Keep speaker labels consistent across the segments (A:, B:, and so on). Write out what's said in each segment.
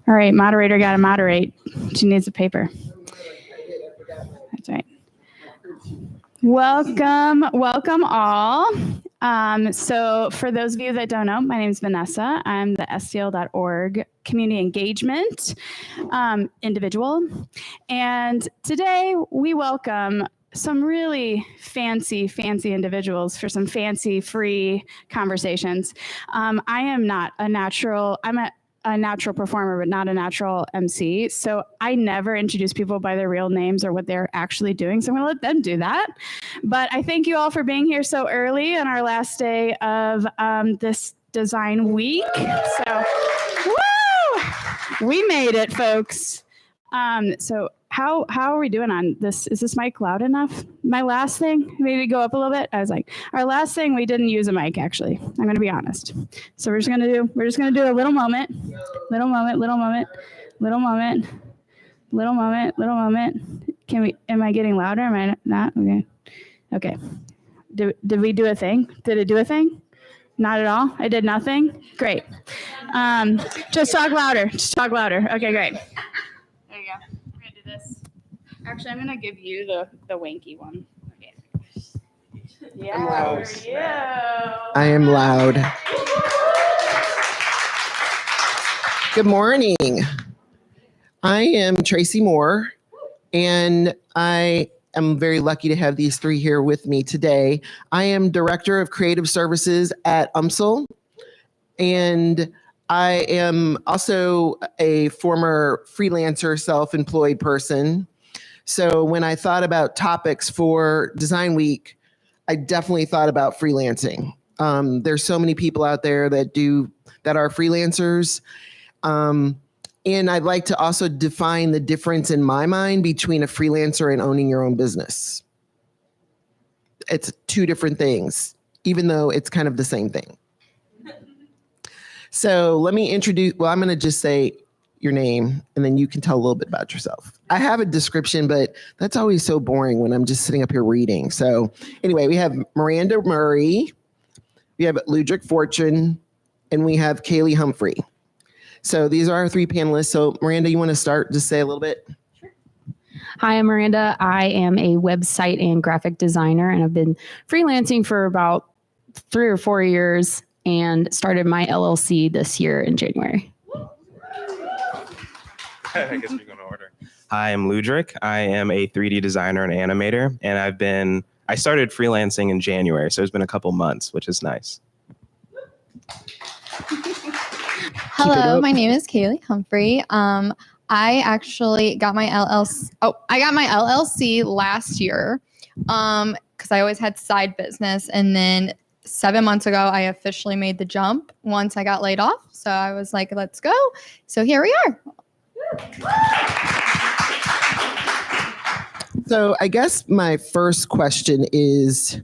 A: All right, moderator got to moderate. She needs a paper. That's right. Welcome all. So for those of you that don't know, my name is Vanessa. I'm the STL.org community engagement individual. And today we welcome some really fancy individuals for some fancy free conversations. I am not a natural, I'm a natural performer, but not a natural MC. So I never introduce people by their real names or what they're actually doing. So I'm gonna let them do that. But I thank you all for being here so early on our last day of this design week. So, woo! We made it, folks. So how are we doing on this? Is this mic loud enough? My last thing, maybe go up a little bit. I was like, our last thing, we didn't use a mic actually. I'm gonna be honest. So we're just gonna do a little moment. Am I getting louder? Am I not? Okay. Did we do a thing? Did it do a thing? Not at all? I did nothing? Great. Just talk louder. Okay, great. There you go. We're gonna do this. Actually, I'm gonna give you the wanky one. Okay. Yeah, for you.
B: I am loud. Good morning. I am Tracy Moore, and I am very lucky to have these three here with me today. I am Director of Creative Services at UMSL, and I am also a former freelancer, self-employed person. So when I thought about topics for Design Week, I definitely thought about freelancing. There's so many people out there that are freelancers. And I'd like to also define the difference in my mind between a freelancer and owning your own business. It's two different things, even though it's kind of the same thing. So let me introduce, I'm going to just say your name and then you can tell a little bit about yourself. I have a description, but that's always so boring when I'm just sitting up here reading. So anyway, we have Miranda Murray, we have Ludwig Fortune, and we have Kaylee Humphrey. So these are our three panelists. So Miranda, you want to start, just say a little bit?
C: Sure. Hi, I'm Miranda. I am a website and graphic designer, and I've been freelancing for about 3 or 4 years and started my LLC this year in January.
D: I guess we're going to order. Hi, I'm Ludwig. I am a 3D designer and animator, and I started freelancing in January, so it's been a couple months, which is nice.
E: Hello, my name is Kaylee Humphrey. I actually got my LLC last year because I always had side business. And then 7 months ago, I officially made the jump once I got laid off. So I was like, let's go. So here we are.
B: So I guess my first question is,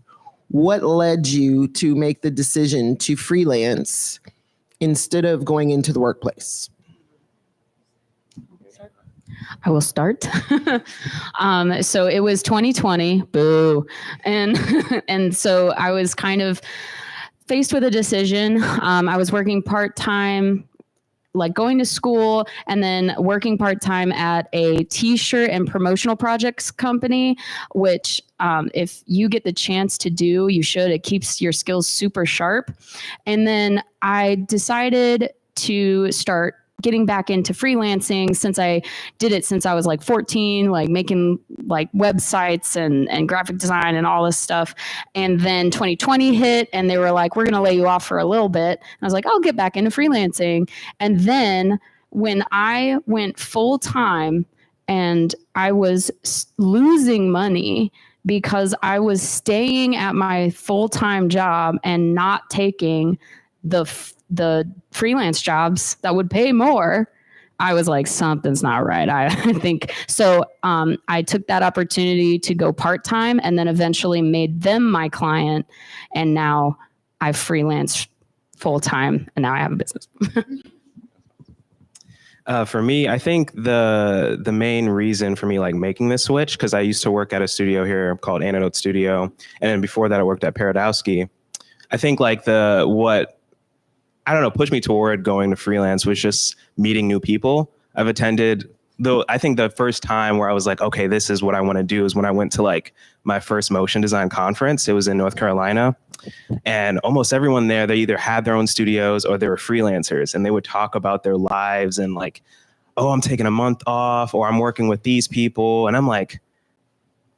B: what led you to make the decision to freelance instead of going into the workplace?
C: I will start. So it was 2020, boo. And so I was kind of faced with a decision. I was working part-time, like going to school and then working part-time at a t-shirt and promotional projects company, which if you get the chance to do, you should. It keeps your skills super sharp. And then I decided to start getting back into freelancing since I did it since I was like 14, like making like websites and graphic design and all this stuff. And then 2020 hit and they were like, we're going to lay you off for a little bit. And I was like, I'll get back into freelancing. And then when I went full time and I was losing money because I was staying at my full-time job and not taking the freelance jobs that would pay more, I was like, something's not right. I think so. I took that opportunity to go part-time and then eventually made them my client. And now I've freelanced full-time and now I have a business.
D: For me, I think the main reason for me like making this switch, because I used to work at a studio here called Antidote Studio. And then before that, I worked at Paradowski. I think like I don't know, pushed me toward going to freelance was just meeting new people. I've attended, though I think the first time where I was like, okay, this is what I want to do is when I went to like my first motion design conference. It was in North Carolina. And almost everyone there, they either had their own studios or they were freelancers, and they would talk about their lives and like, oh, I'm taking a month off, or I'm working with these people. And I'm like,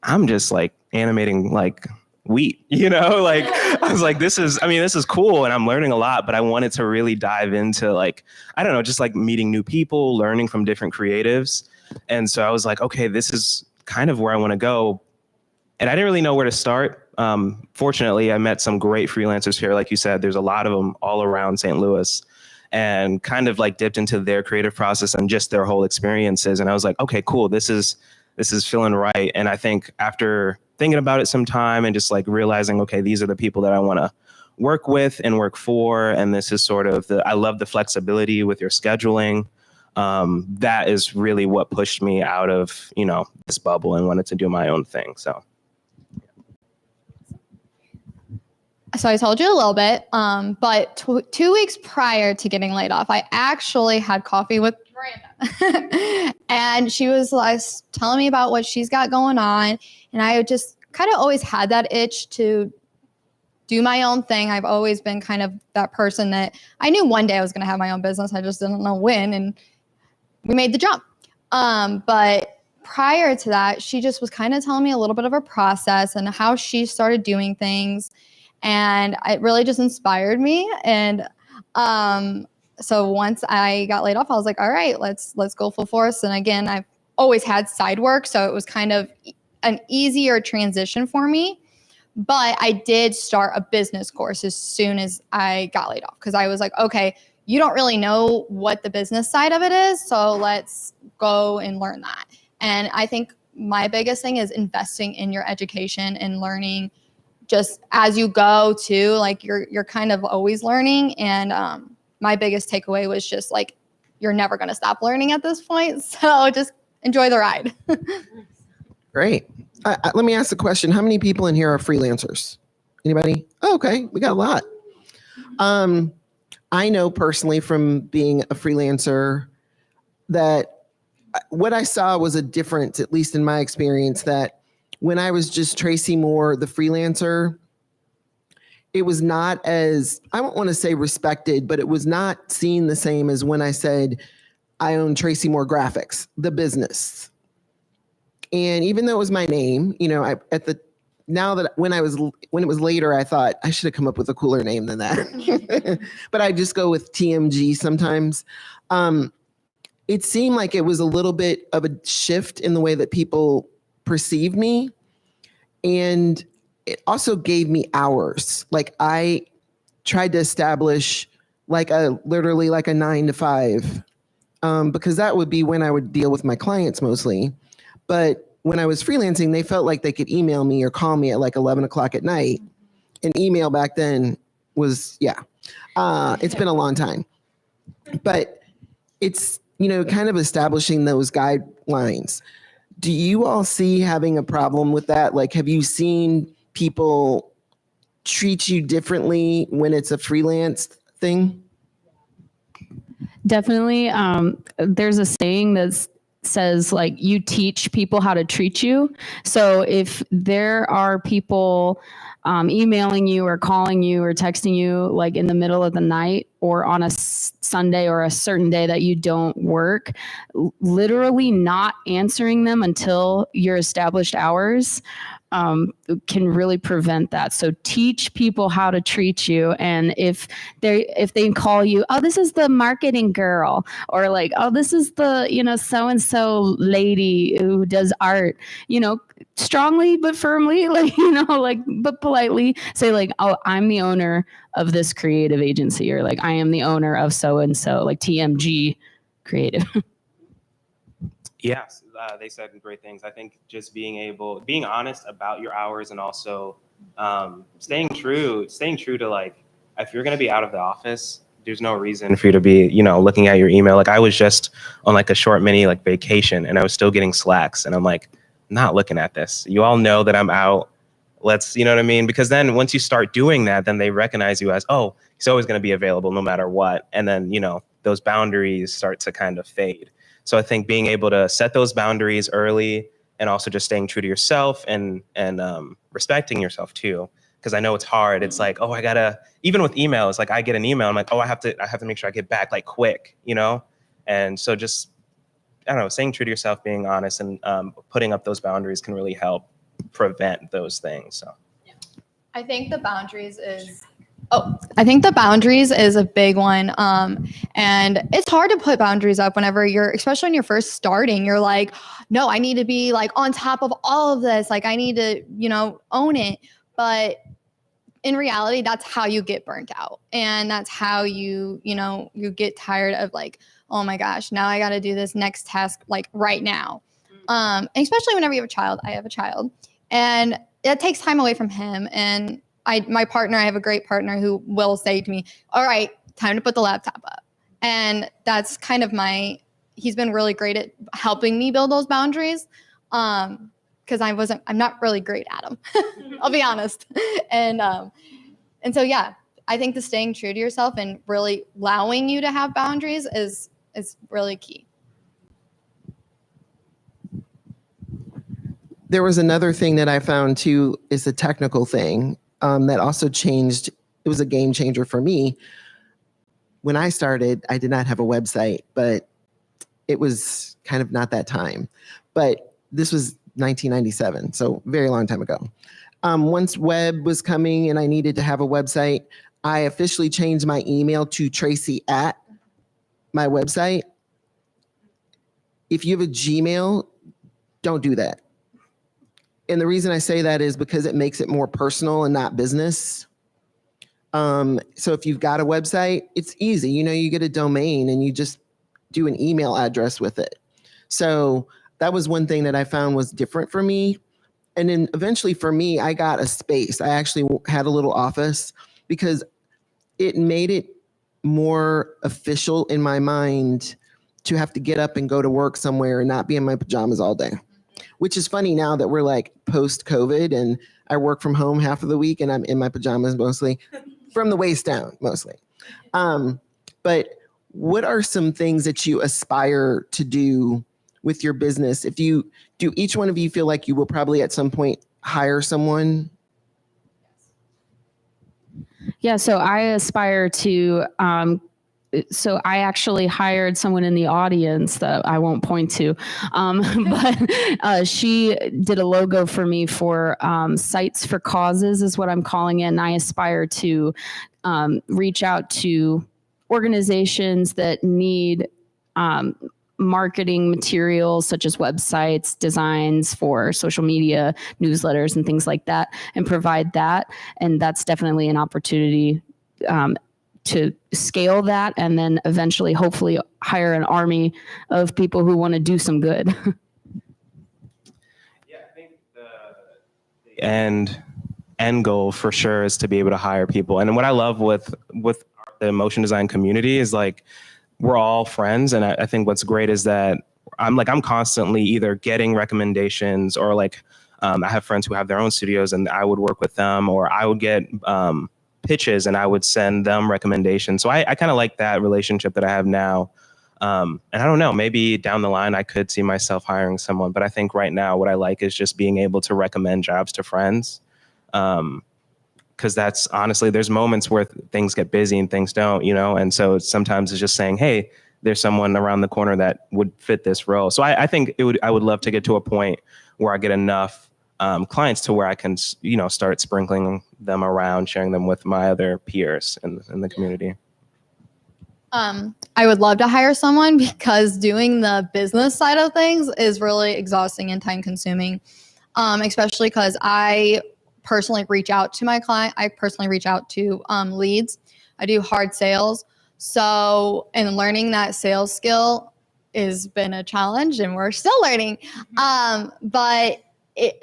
D: I'm just like animating like wheat, like I was like, this is cool. And I'm learning a lot, but I wanted to really dive into like, I don't know, just like meeting new people, learning from different creatives. And so I was like, okay, this is kind of where I want to go. And I didn't really know where to start. Fortunately, I met some great freelancers here. Like you said, there's a lot of them all around St. Louis, and kind of like dipped into their creative process and just their whole experiences. And I was like, okay, cool. This is feeling right. And I think after thinking about it some time and just like realizing, okay, these are the people that I want to work with and work for. And this is sort of I love the flexibility with your scheduling. That is really what pushed me out of, this bubble and wanted to do my own thing. So
E: I told you a little bit, but 2 weeks prior to getting laid off, I actually had coffee with Miranda. And she was like telling me about what she's got going on. And I just kind of always had that itch to do my own thing. I've always been kind of that person that I knew one day I was going to have my own business. I just didn't know when. And we made the jump. But prior to that, she just was kind of telling me a little bit of her process and how she started doing things. And it really just inspired me. And so once I got laid off, I was like, all right, let's go full force. And again, I've always had side work, so it was kind of an easier transition for me. But I did start a business course as soon as I got laid off, because I was like, okay, you don't really know what the business side of it is, so let's go and learn that. And I think my biggest thing is investing in your education and learning just as you go too. Like you're kind of always learning. And my biggest takeaway was just like, you're never going to stop learning at this point. So just enjoy the ride.
B: Great. Let me ask the question. How many people in here are freelancers? Anybody? Oh, okay. We got a lot. I know personally from being a freelancer that what I saw was a difference, at least in my experience, that when I was just Tracy Moore, the freelancer, it was not as, I don't want to say respected, but it was not seen the same as when I said, I own Tracy Moore Graphics, the business. And even though it was my name, when it was later, I thought I should have come up with a cooler name than that. But I just go with TMG sometimes. It seemed like it was a little bit of a shift in the way that people perceived me. And it also gave me hours. Like I tried to establish literally like a 9 to 5, because that would be when I would deal with my clients mostly. But when I was freelancing, they felt like they could email me or call me at like 11 o'clock at night. And email back then was, it's been a long time. But it's, kind of establishing those guidelines. Do you all see having a problem with that? Like, have you seen people treat you differently when it's a freelance thing?
C: Definitely. There's a saying that says like, you teach people how to treat you. So if there are people emailing you or calling you or texting you like in the middle of the night or on a Sunday or a certain day that you don't work, literally not answering them until your established hours can really prevent that. So teach people how to treat you. And if they call you, oh, this is the marketing girl, or like, oh, this is the, so-and-so lady who does art, strongly but firmly, but politely say like, oh, I'm the owner of this creative agency, or like, I am the owner of so-and-so, like TMG Creative.
D: Yes, they said great things. I think just being honest about your hours, and also staying true to like, if you're going to be out of the office, there's no reason for you to be, looking at your email. Like I was just on like a short mini like vacation, and I was still getting Slacks, and I'm like, not looking at this. You all know that I'm out let's, you know what I mean? Because then once you start doing that, then they recognize you as, oh, he's always going to be available no matter what. And then, those boundaries start to kind of fade. So I think being able to set those boundaries early and also just staying true to yourself and respecting yourself too. Because I know it's hard. It's like, oh, I gotta, even with emails, like I get an email, I'm like, oh, I have to make sure I get back like quick, And so just, I don't know, staying true to yourself, being honest, and putting up those boundaries can really help prevent those things. So
E: I think the boundaries is a big one. And it's hard to put boundaries up whenever especially when you're first starting, you're like, no, I need to be like on top of all of this. Like I need to, own it. But in reality, that's how you get burnt out. And that's how you get tired of like, oh my gosh, now I got to do this next task like right now. Especially whenever you have a child. I have a child, and it takes time away from him. And I have a great partner who will say to me, all right, time to put the laptop up. And that's kind of he's been really great at helping me build those boundaries. Because I'm not really great at them. I'll be honest. And so, yeah, I think the staying true to yourself and really allowing you to have boundaries is really key.
B: There was another thing that I found too, is a technical thing that also changed. It was a game changer for me. When I started, I did not have a website, but it was kind of not that time. But this was 1997, so very long time ago. Once web was coming and I needed to have a website, I officially changed my email to Tracy at my website. If you have a Gmail, don't do that. And the reason I say that is because it makes it more personal and not business. So if you've got a website, it's easy. You get a domain and you just do an email address with it. So that was one thing that I found was different for me. And then eventually for me, I got a space. I actually had a little office because it made it more official in my mind to have to get up and go to work somewhere and not be in my pajamas all day, which is funny now that we're like post-COVID and I work from home half of the week and I'm in my pajamas mostly from the waist down mostly. But what are some things that you aspire to do with your business? Do each one of you feel like you will probably at some point hire someone?
C: Yeah, so I aspire to, so I actually hired someone in the audience that I won't point to, but she did a logo for me for Sites for Causes is what I'm calling it. And I aspire to reach out to organizations that need marketing materials such as websites, designs for social media, newsletters, and things like that, and provide that. And that's definitely an opportunity to scale that and then eventually, hopefully, hire an army of people who want to do some good.
D: Yeah, I think the end goal for sure is to be able to hire people. And what I love with the motion design community is like, we're all friends. And I think what's great is that I'm constantly either getting recommendations or like, I have friends who have their own studios and I would work with them, or I would get pitches and I would send them recommendations. So I kind of like that relationship that I have now. And I don't know, maybe down the line I could see myself hiring someone, but I think right now what I like is just being able to recommend jobs to friends. Because that's honestly, there's moments where things get busy and things don't, and so sometimes it's just saying, hey, there's someone around the corner that would fit this role. So I think I would love to get to a point where I get enough clients to where I can, start sprinkling them around, sharing them with my other peers in the community.
E: I would love to hire someone because doing the business side of things is really exhausting and time consuming, especially because I personally reach out to my client. I personally reach out to leads. I do hard sales. So, and learning that sales skill has been a challenge and we're still learning. But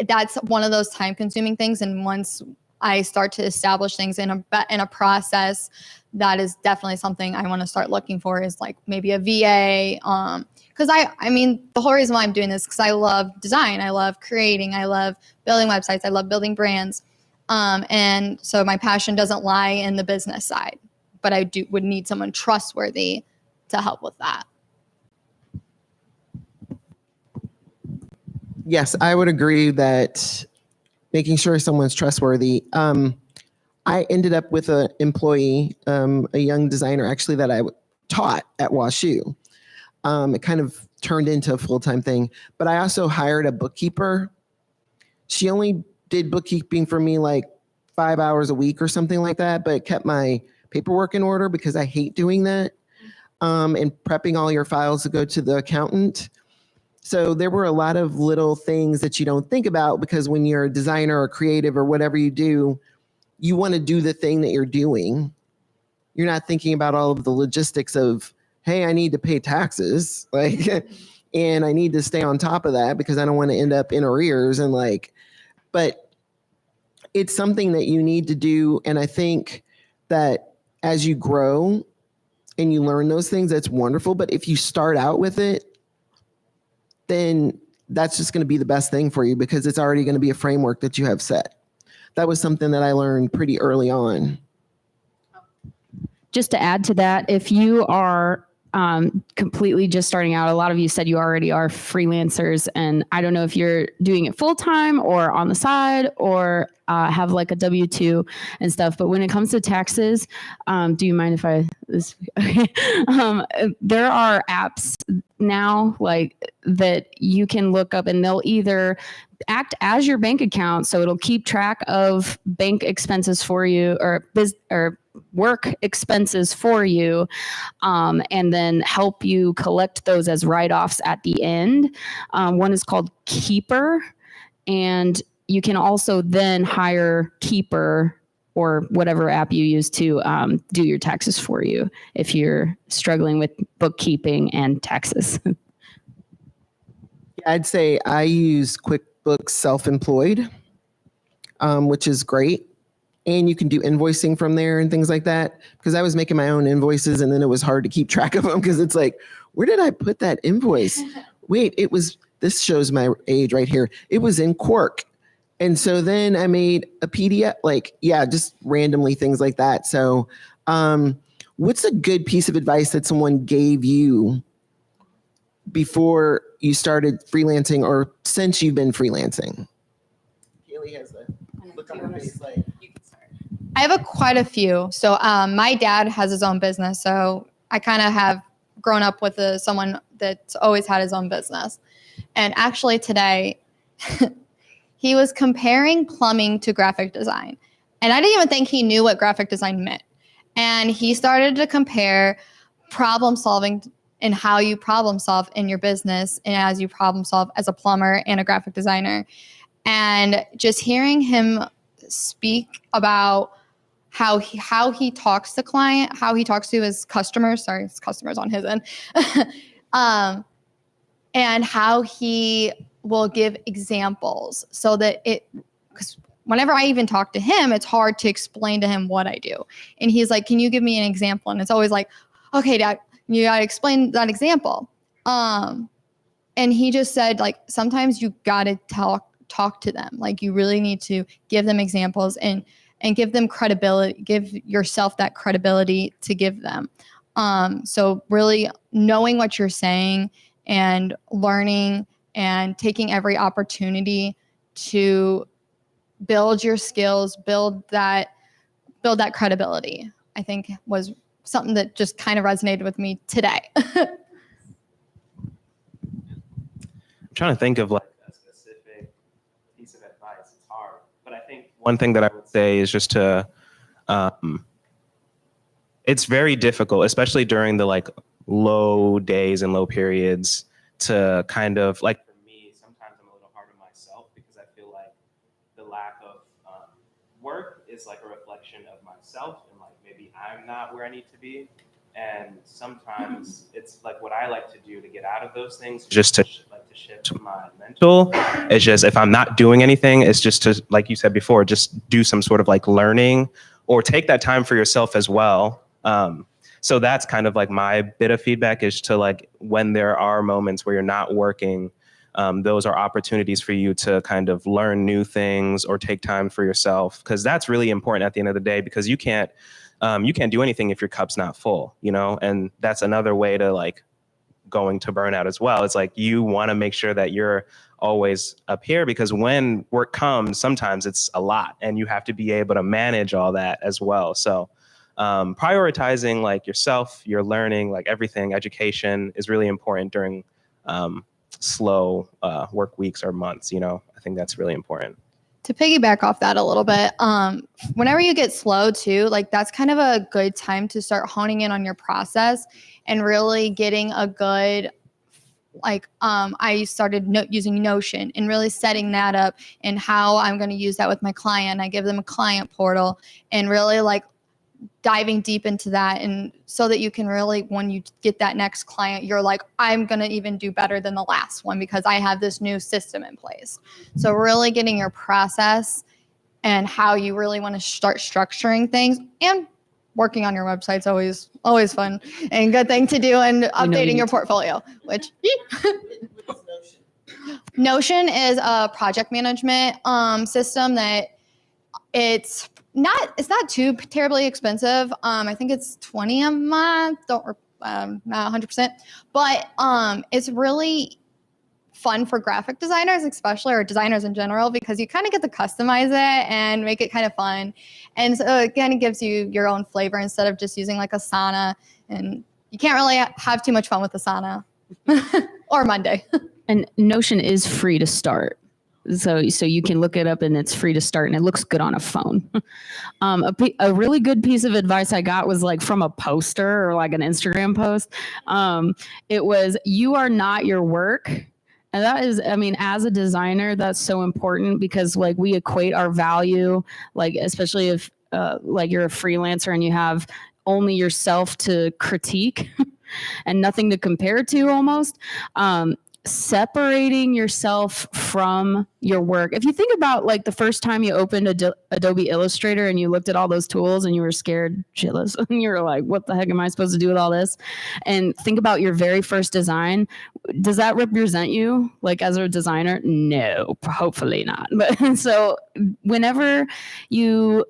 E: that's one of those time consuming things. And once I start to establish things in a process, that is definitely something I want to start looking for, is like maybe a VA. Because I mean, the whole reason why I'm doing this, because I love design, I love creating, I love building websites, I love building brands. And so my passion doesn't lie in the business side, but I would need someone trustworthy to help with that.
B: Yes, I would agree that making sure someone's trustworthy. I ended up with an employee, a young designer actually, that I taught at WashU. It kind of turned into a full-time thing, but I also hired a bookkeeper. She only did bookkeeping for me like 5 hours a week or something like that, but kept my paperwork in order because I hate doing that, and prepping all your files to go to the accountant. So there were a lot of little things that you don't think about, because when you're a designer or creative or whatever you do, you want to do the thing that you're doing. You're not thinking about all of the logistics of, hey, I need to pay taxes, like, and I need to stay on top of that because I don't want to end up in arrears, and like, but it's something that you need to do. And I think that as you grow and you learn those things, that's wonderful. But if you start out with it, then that's just going to be the best thing for you, because it's already going to be a framework that you have set. That was something that I learned pretty early on.
C: Just to add to that, if you are completely just starting out, a lot of you said you already are freelancers, and I don't know if you're doing it full time or on the side, or have like a W-2 and stuff. But when it comes to taxes, do you mind if I this? There are apps now like that you can look up, and they'll either act as your bank account, so it'll keep track of bank expenses for you, or work expenses for you, and then help you collect those as write-offs at the end. One is called Keeper, and you can also then hire Keeper or whatever app you use to do your taxes for you if you're struggling with bookkeeping and taxes.
B: I'd say I use QuickBooks Self-Employed, which is great. And you can do invoicing from there and things like that. Because I was making my own invoices, and then it was hard to keep track of them, because it's like, where did I put that invoice? Wait, it was, this shows my age right here. It was in Quark. And so then I made a PDF, like, yeah, just randomly things like that. So what's a good piece of advice that someone gave you before you started freelancing, or since you've been freelancing? Kaylee has the look on her face like,
E: I have quite a few. So my dad has his own business. So I kind of have grown up with someone that's always had his own business. And actually today, he was comparing plumbing to graphic design. And I didn't even think he knew what graphic design meant. And he started to compare problem solving and how you problem solve in your business, and as you problem solve as a plumber and a graphic designer. And just hearing him speak about how he talks to client, how he talks to his customers, sorry, his customers on his end, and how he will give examples, so that because whenever I even talk to him, it's hard to explain to him what I do. And he's like, can you give me an example? And it's always like, okay, Dad, you got to explain that example. And he just said, like, sometimes you got to talk to them. Like, you really need to give them examples and give them credibility, give yourself that credibility to give them. So really knowing what you're saying and learning and taking every opportunity to build your skills, build that credibility, I think was something that just kind of resonated with me today.
D: I'm trying to think of like a specific piece of advice. It's hard, but I think one thing that I would say is just to, it's very difficult, especially during the like low days and low periods, to kind of like, for me, sometimes I'm a little hard on myself, because I feel like the lack of work is like a reflection of myself, and like maybe I'm not where I need to be. And sometimes it's like what I like to do to get out of those things, just to like to shift my mental. It's just, if I'm not doing anything, it's just to, like you said before, just do some sort of like learning or take that time for yourself as well. So that's kind of like my bit of feedback, is to like, when there are moments where you're not working, those are opportunities for you to kind of learn new things or take time for yourself. Cause that's really important at the end of the day, because you can't do anything if your cup's not full, you know? And that's another way to like going to burnout as well. It's like, you want to make sure that you're always up here, because when work comes, sometimes it's a lot and you have to be able to manage all that as well. So prioritizing like yourself, your learning, like everything, education is really important during slow work weeks or months, you know? I think that's really important.
E: To piggyback off that a little bit, whenever you get slow too, like that's kind of a good time to start honing in on your process and really getting a good, like I started using Notion and really setting that up and how I'm going to use that with my client. I give them a client portal and really like diving deep into that, and so that you can really, when you get that next client, you're like, I'm going to even do better than the last one because I have this new system in place. So really getting your process and how you really want to start structuring things, and working on your website's always fun and good thing to do, and updating your portfolio, which Notion is a project management system that it's not too terribly expensive. I think it's $20 a month. Not 100%, but it's really fun for graphic designers, especially, or designers in general, because you kind of get to customize it and make it kind of fun. And so again, it gives you your own flavor instead of just using like Asana. And you can't really have too much fun with Asana or Monday.
C: And Notion is free to start. So you can look it up and it's free to start, and it looks good on a phone. A really good piece of advice I got was like from a poster or like an Instagram post. It was, you are not your work. And that is, I mean, as a designer, that's so important, because like we equate our value, like especially if like you're a freelancer and you have only yourself to critique and nothing to compare to almost. Separating yourself from your work. If you think about like the first time you opened Adobe Illustrator and you looked at all those tools and you were scared shitless and you were like, what the heck am I supposed to do with all this? And think about your very first design. Does that represent you like as a designer? No, hopefully not. But so whenever you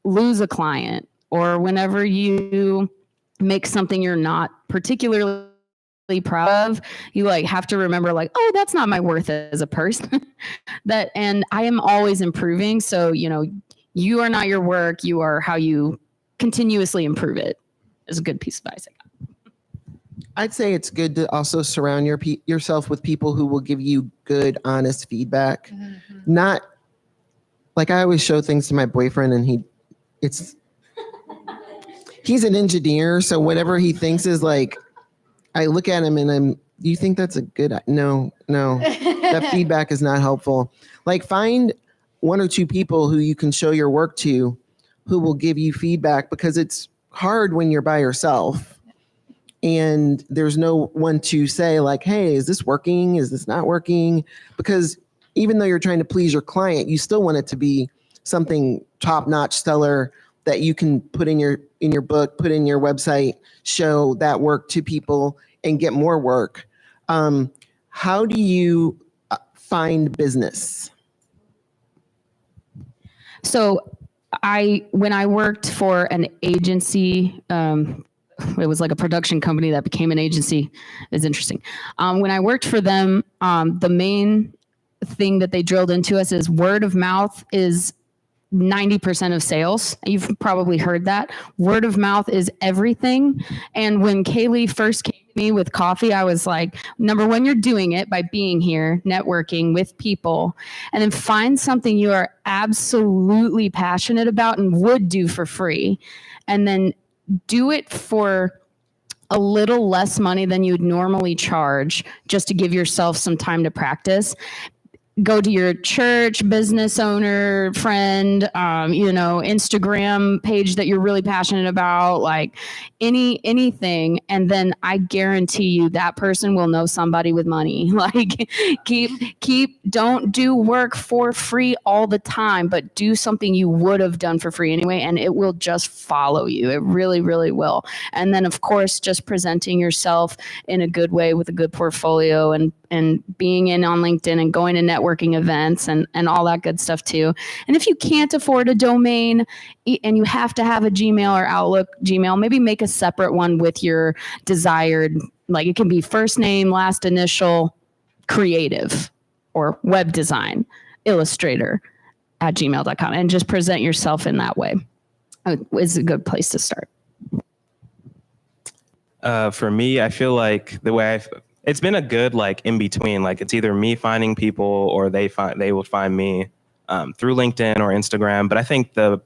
C: lose a client, or whenever you make something you're not particularly proud of, you like have to remember like, oh, that's not my worth as a person. And I am always improving. So, you know, you are not your work. You are how you continuously improve it, is a good piece of advice I got.
B: I'd say it's good to also surround yourself with people who will give you good, honest feedback. Mm-hmm. Not like, I always show things to my boyfriend and he's an engineer. So whatever he thinks is like, I look at him and you think that's a good, no, that feedback is not helpful. Like, find one or two people who you can show your work to, who will give you feedback, because it's hard when you're by yourself and there's no one to say like, hey, is this working? Is this not working? Because even though you're trying to please your client, you still want it to be something top-notch, stellar, that you can put in your book, put in your website, show that work to people and get more work. How do you find business?
C: So when I worked for an agency, it was like a production company that became an agency. It's interesting. When I worked for them, the main thing that they drilled into us is word of mouth is 90% of sales. You've probably heard that. Word of mouth is everything. And when Kaylee first came to me with coffee, I was like, number one, you're doing it by being here, networking with people, and then find something you are absolutely passionate about and would do for free. And then do it for a little less money than you'd normally charge, just to give yourself some time to practice. go to your church, business owner, friend, Instagram page that you're really passionate about, like anything. And then I guarantee you that person will know somebody with money. Like don't do work for free all the time, but do something you would have done for free anyway, and it will just follow you. It really, really will. And then of course, just presenting yourself in a good way with a good portfolio and being in on LinkedIn and going to networking events and all that good stuff too. And if you can't afford a domain and you have to have a Gmail or Outlook Gmail, maybe make a separate one with your desired, like it can be first name, last initial, creative, or web design, illustrator at gmail.com, and just present yourself in that way. Is a good place to start.
D: For me, I feel like the way it's been a good like in between. Like it's either me finding people or they will find me through LinkedIn or Instagram. But I think the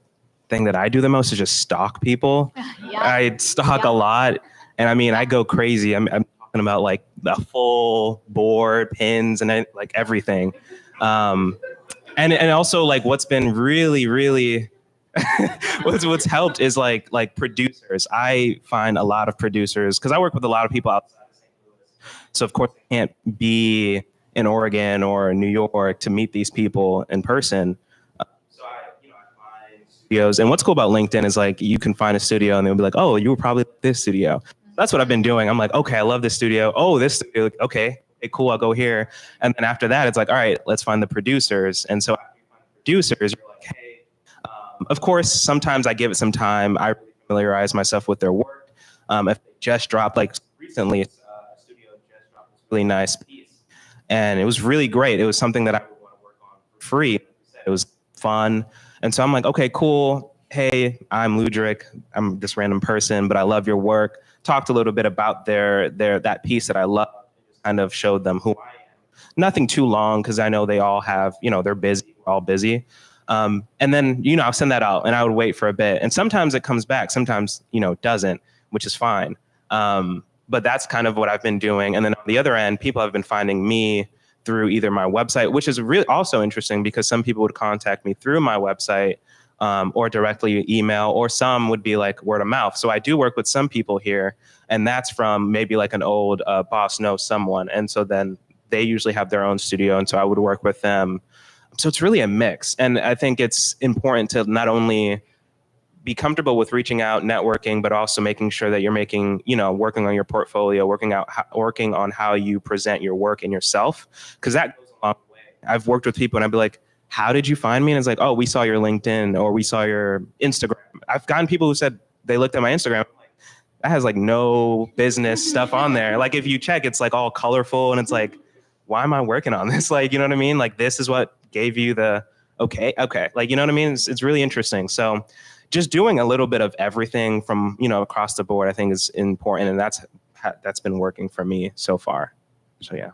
D: thing that I do the most is just stalk people. Yeah. I stalk a lot, and I mean I go crazy. I'm talking about like the full board, pins, and like everything. And also like what's been really what's helped is like producers. I find a lot of producers because I work with a lot of people outside of St. Louis. So of course I can't be in Oregon or New York to meet these people in person. So I find studios. And what's cool about LinkedIn is like you can find a studio and they'll be like, oh, you were probably at this studio. That's what I've been doing. I'm like, okay, I love this studio. Oh, this studio. Okay, cool. I'll go here. And then after that, it's like, all right, let's find the producers. And so after you find the producers, you're like, hey. Of course, sometimes I give it some time. I familiarize myself with their work. If they just dropped, like recently, a studio just dropped this really nice piece, and it was really great. It was something that I would want to work on for free. It was fun, and so I'm like, okay, cool. Hey, I'm Ludrick. I'm this random person, but I love your work. Talked a little bit about that piece that I love. Kind of showed them who I am. Nothing too long because I know they all have, they're busy. We're all busy. And then, I'll send that out and I would wait for a bit. And sometimes it comes back, sometimes, it doesn't, which is fine. But that's kind of what I've been doing. And then on the other end, people have been finding me through either my website, which is really also interesting because some people would contact me through my website or directly email, or some would be like word of mouth. So I do work with some people here, and that's from maybe like an old boss knows someone. And so then they usually have their own studio. And so I would work with them. So it's really a mix. And I think it's important to not only be comfortable with reaching out, networking, but also making sure that you're making, working on your portfolio, working on how you present your work and yourself. Because that goes a long way. I've worked with people and I'd be like, how did you find me? And it's like, oh, we saw your LinkedIn or we saw your Instagram. I've gotten people who said they looked at my Instagram. Like, that has like no business stuff on there. Like if you check, it's like all colorful and it's like, why am I working on this? Like, you know what I mean? Like this is what gave you the okay. Like, you know what I mean? It's really interesting. So just doing a little bit of everything from, across the board, I think is important. And that's been working for me so far. So, yeah.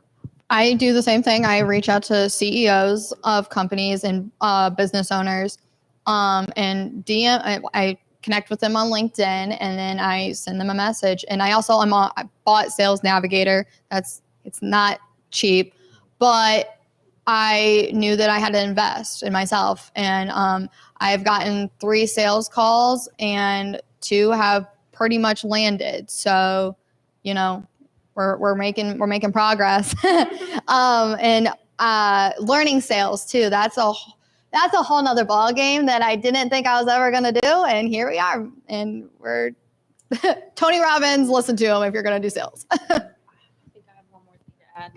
E: I do the same thing. I reach out to CEOs of companies and business owners and DM. I connect with them on LinkedIn and then I send them a message. And I also I bought Sales Navigator. It's not cheap, but I knew that I had to invest in myself. And I've gotten 3 sales calls and 2 have pretty much landed. So, we're making progress. And learning sales too. That's a whole nother ball game that I didn't think I was ever going to do. And here we are. And we're Tony Robbins, listen to him if you're going to do sales.
C: I think I have one more thing to add.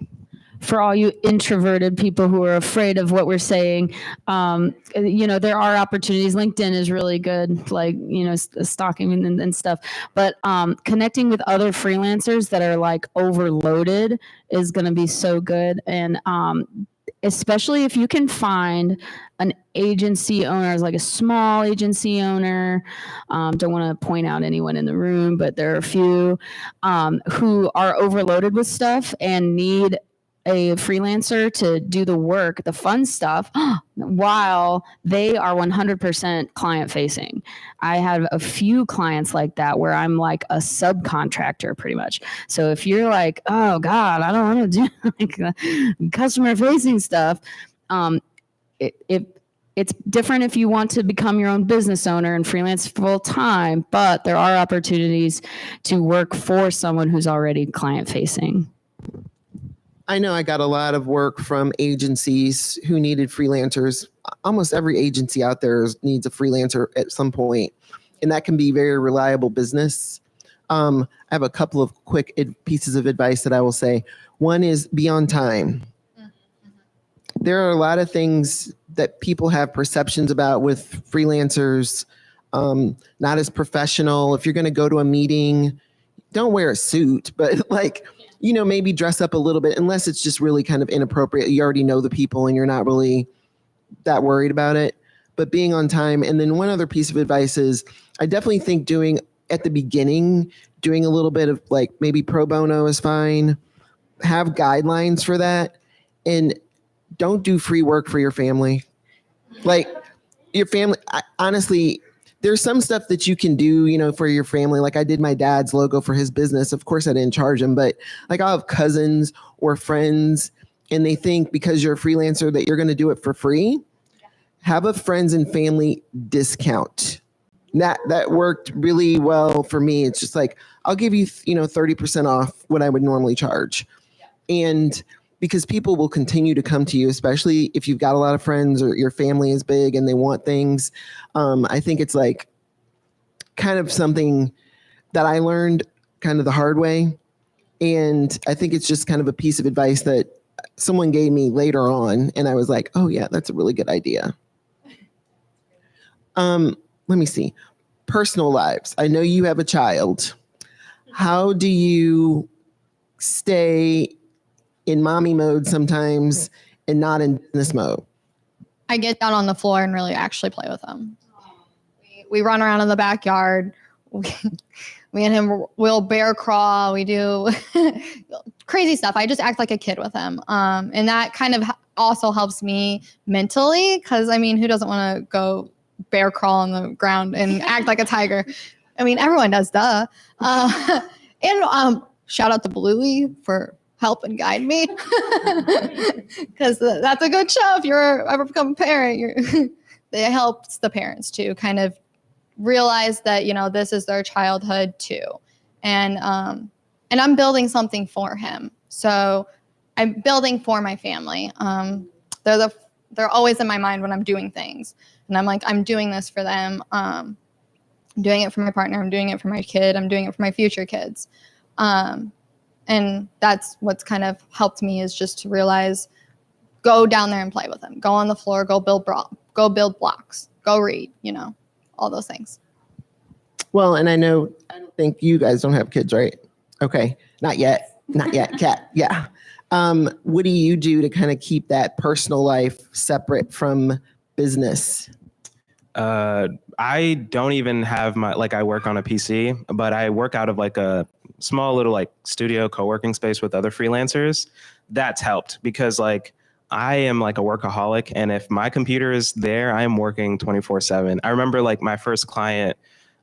C: For all you introverted people who are afraid of what we're saying, there are opportunities. LinkedIn is really good, like, stalking and stuff. But connecting with other freelancers that are like overloaded is going to be so good. And especially if you can find an agency owner, like a small agency owner, don't want to point out anyone in the room, but there are a few who are overloaded with stuff and need a freelancer to do the work, the fun stuff, while they are 100% client facing. I have a few clients like that where I'm like a subcontractor pretty much. So if you're like, oh God, I don't want to do like customer facing stuff, it's different if you want to become your own business owner and freelance full time, but there are opportunities to work for someone who's already client facing.
B: I know I got a lot of work from agencies who needed freelancers. Almost every agency out there needs a freelancer at some point, and that can be very reliable business. I have a couple of quick pieces of advice that I will say. One is be on time. There are a lot of things that people have perceptions about with freelancers, not as professional. If you're going to go to a meeting, don't wear a suit, but like, maybe dress up a little bit, unless it's just really kind of inappropriate. You already know the people and you're not really that worried about it, but being on time. And then one other piece of advice is I definitely think at the beginning, doing a little bit of like maybe pro bono is fine. Have guidelines for that. And don't do free work for your family. Like your family, honestly, there's some stuff that you can do, for your family. Like I did my dad's logo for his business. Of course I didn't charge him, but like I'll have cousins or friends and they think because you're a freelancer that you're going to do it for free. Have a friends and family discount. That worked really well for me. It's just like, I'll give you, 30% off what I would normally charge. And because people will continue to come to you, especially if you've got a lot of friends or your family is big and they want things. I think it's like kind of something that I learned kind of the hard way. And I think it's just kind of a piece of advice that someone gave me later on. And I was like, oh yeah, that's a really good idea. Let me see. Personal lives. I know you have a child. How do you stay in mommy mode sometimes and not in business mode?
E: I get down on the floor and really actually play with him. We run around in the backyard. Me and him will bear crawl. We do crazy stuff. I just act like a kid with him. And that kind of also helps me mentally because, who doesn't want to go bear crawl on the ground and act like a tiger? Everyone does, duh. And shout out to Bluey for help and guide me because that's a good show. If you're ever become a parent, it helps the parents to kind of realize that, this is their childhood too. And I'm building something for him. So I'm building for my family. They're always in my mind when I'm doing things. And I'm like, I'm doing this for them. I'm doing it for my partner. I'm doing it for my kid. I'm doing it for my future kids. And that's what's kind of helped me is just to realize, go down there and play with them. Go on the floor, go build blocks, go read, all those things.
B: Well, and I don't think you guys don't have kids, right? Okay. Not yet, Kat. Yeah. What do you do to kind of keep that personal life separate from business?
D: I don't even have I work on a PC, but I work out of like a small little studio co-working space with other freelancers. That's helped because I am like a workaholic, and if my computer is there, I am working 24/7. I remember my first client,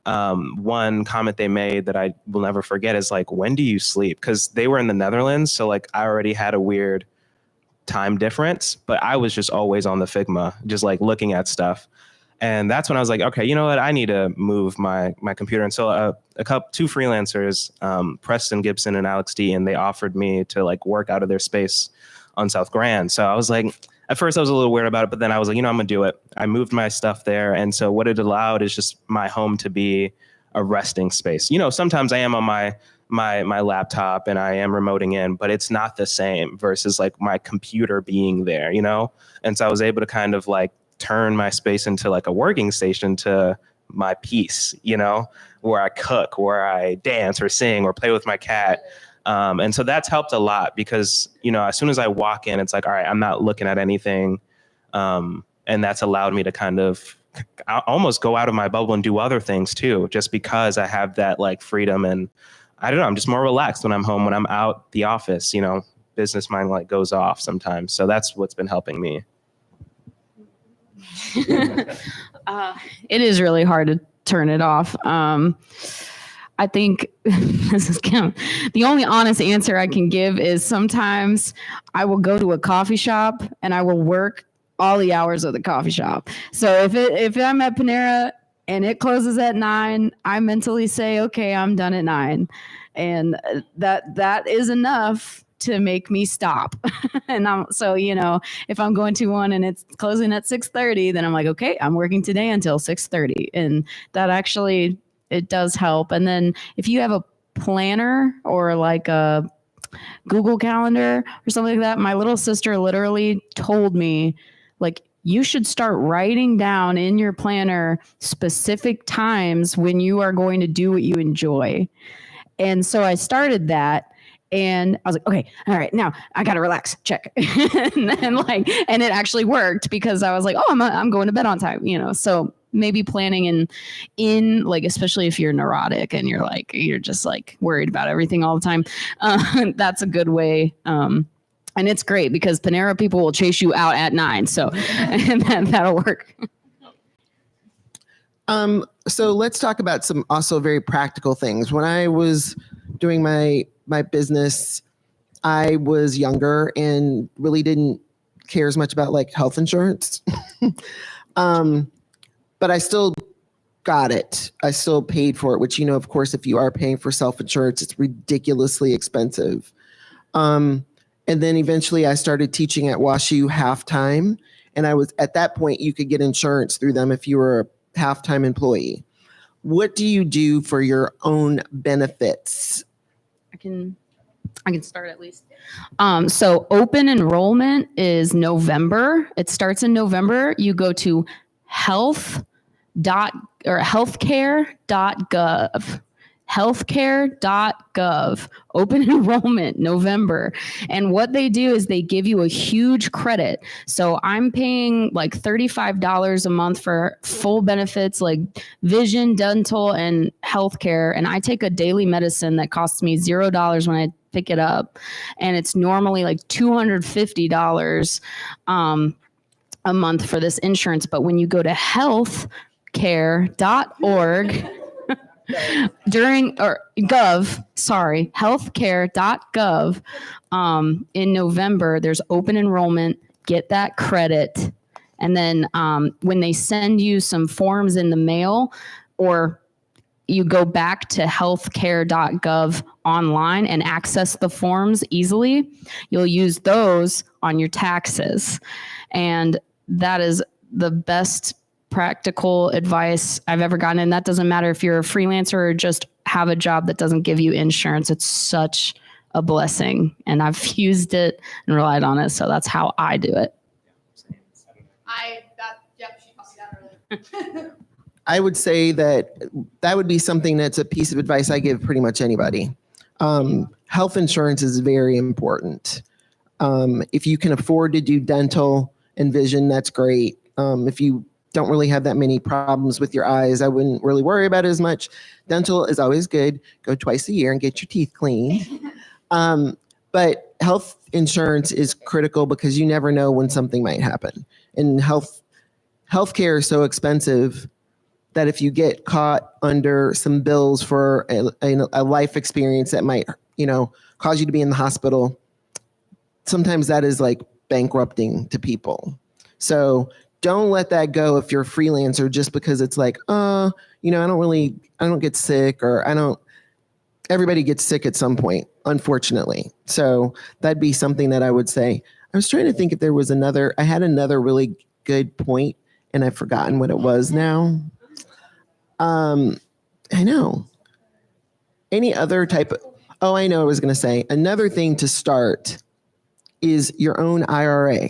D: one comment they made that I will never forget is when do you sleep? Because they were in the Netherlands, so I already had a weird time difference, but I was just always on the Figma, just looking at stuff. And that's when I was like, okay, you know what? I need to move my computer. And so two freelancers, Preston Gibson and Alex D, and they offered me to work out of their space on South Grand. So I was like, at first I was a little weird about it, but then I was like, I'm gonna do it. I moved my stuff there. And so what it allowed is just my home to be a resting space. Sometimes I am on my laptop and I am remoting in, but it's not the same versus my computer being there, And so I was able to kind of turn my space into a working station to my peace, where I cook, where I dance or sing or play with my cat. And so that's helped a lot because, as soon as I walk in, it's all right, I'm not looking at anything. And that's allowed me to kind of almost go out of my bubble and do other things too, just because I have that freedom. And I don't know, I'm just more relaxed when I'm home, when I'm out the office, business mind like goes off sometimes. So that's what's been helping me.
C: It is really hard to turn it off. I think this is kind of the only honest answer I can give is sometimes I will go to a coffee shop and I will work all the hours of the coffee shop. So if I'm at Panera and it closes at 9, I mentally say, okay, I'm done at 9. And that is enough to make me stop. And so, if I'm going to one and it's closing at 6:30, then I'm like, okay, I'm working today until 6:30. And that actually, it does help. And then if you have a planner or like a Google Calendar or something like that, my little sister literally told me, like, you should start writing down in your planner specific times when you are going to do what you enjoy. And so I started that. And I was like, okay, all right, now I got to relax, check. and it actually worked because I was like, oh, I'm going to bed on time, so maybe planning in like, especially if you're neurotic and you're just like worried about everything all the time. That's a good way. And it's great because Panera people will chase you out at 9. So and that'll work.
B: So let's talk about some also very practical things. When I was doing my business, I was younger and really didn't care as much about like health insurance. But I still got it. I still paid for it, which, of course, if you are paying for self-insurance, it's ridiculously expensive. And then eventually I started teaching at WashU half-time. And at that point, you could get insurance through them if you were a half-time employee. What do you do for your own benefits?
C: I can start at least. So open enrollment is November. It starts in November. You go to healthcare.gov. Healthcare.gov. Open enrollment November. And what they do is they give you a huge credit. So I'm paying like $35 a month for full benefits like vision, dental, and healthcare. And I take a daily medicine that costs me $0 when I pick it up. And it's normally like $250 a month for this insurance. But when you go to healthcare.org, healthcare.gov, in November, there's open enrollment, get that credit. And then when they send you some forms in the mail, or you go back to healthcare.gov online and access the forms easily, you'll use those on your taxes. And that is the best practical advice I've ever gotten. And that doesn't matter if you're a freelancer or just have a job that doesn't give you insurance. It's such a blessing. And I've used it and relied on it. So that's how I do it.
E: She taught me that earlier.
B: I would say that would be something that's a piece of advice I give pretty much anybody. Health insurance is very important. If you can afford to do dental and vision, that's great. If you don't really have that many problems with your eyes, I wouldn't really worry about it as much. Dental is always good. Go twice a year and get your teeth cleaned. But health insurance is critical because you never know when something might happen. And healthcare is so expensive that if you get caught under some bills for a life experience that might, cause you to be in the hospital, sometimes that is like bankrupting to people. So don't let that go if you're a freelancer just because it's like, I don't get sick, or everybody gets sick at some point, unfortunately. So that'd be something that I would say. I was trying to think if there was I had another really good point and I've forgotten what it was now. I know. Any other type of, I know I was going to say, another thing to start is your own IRA.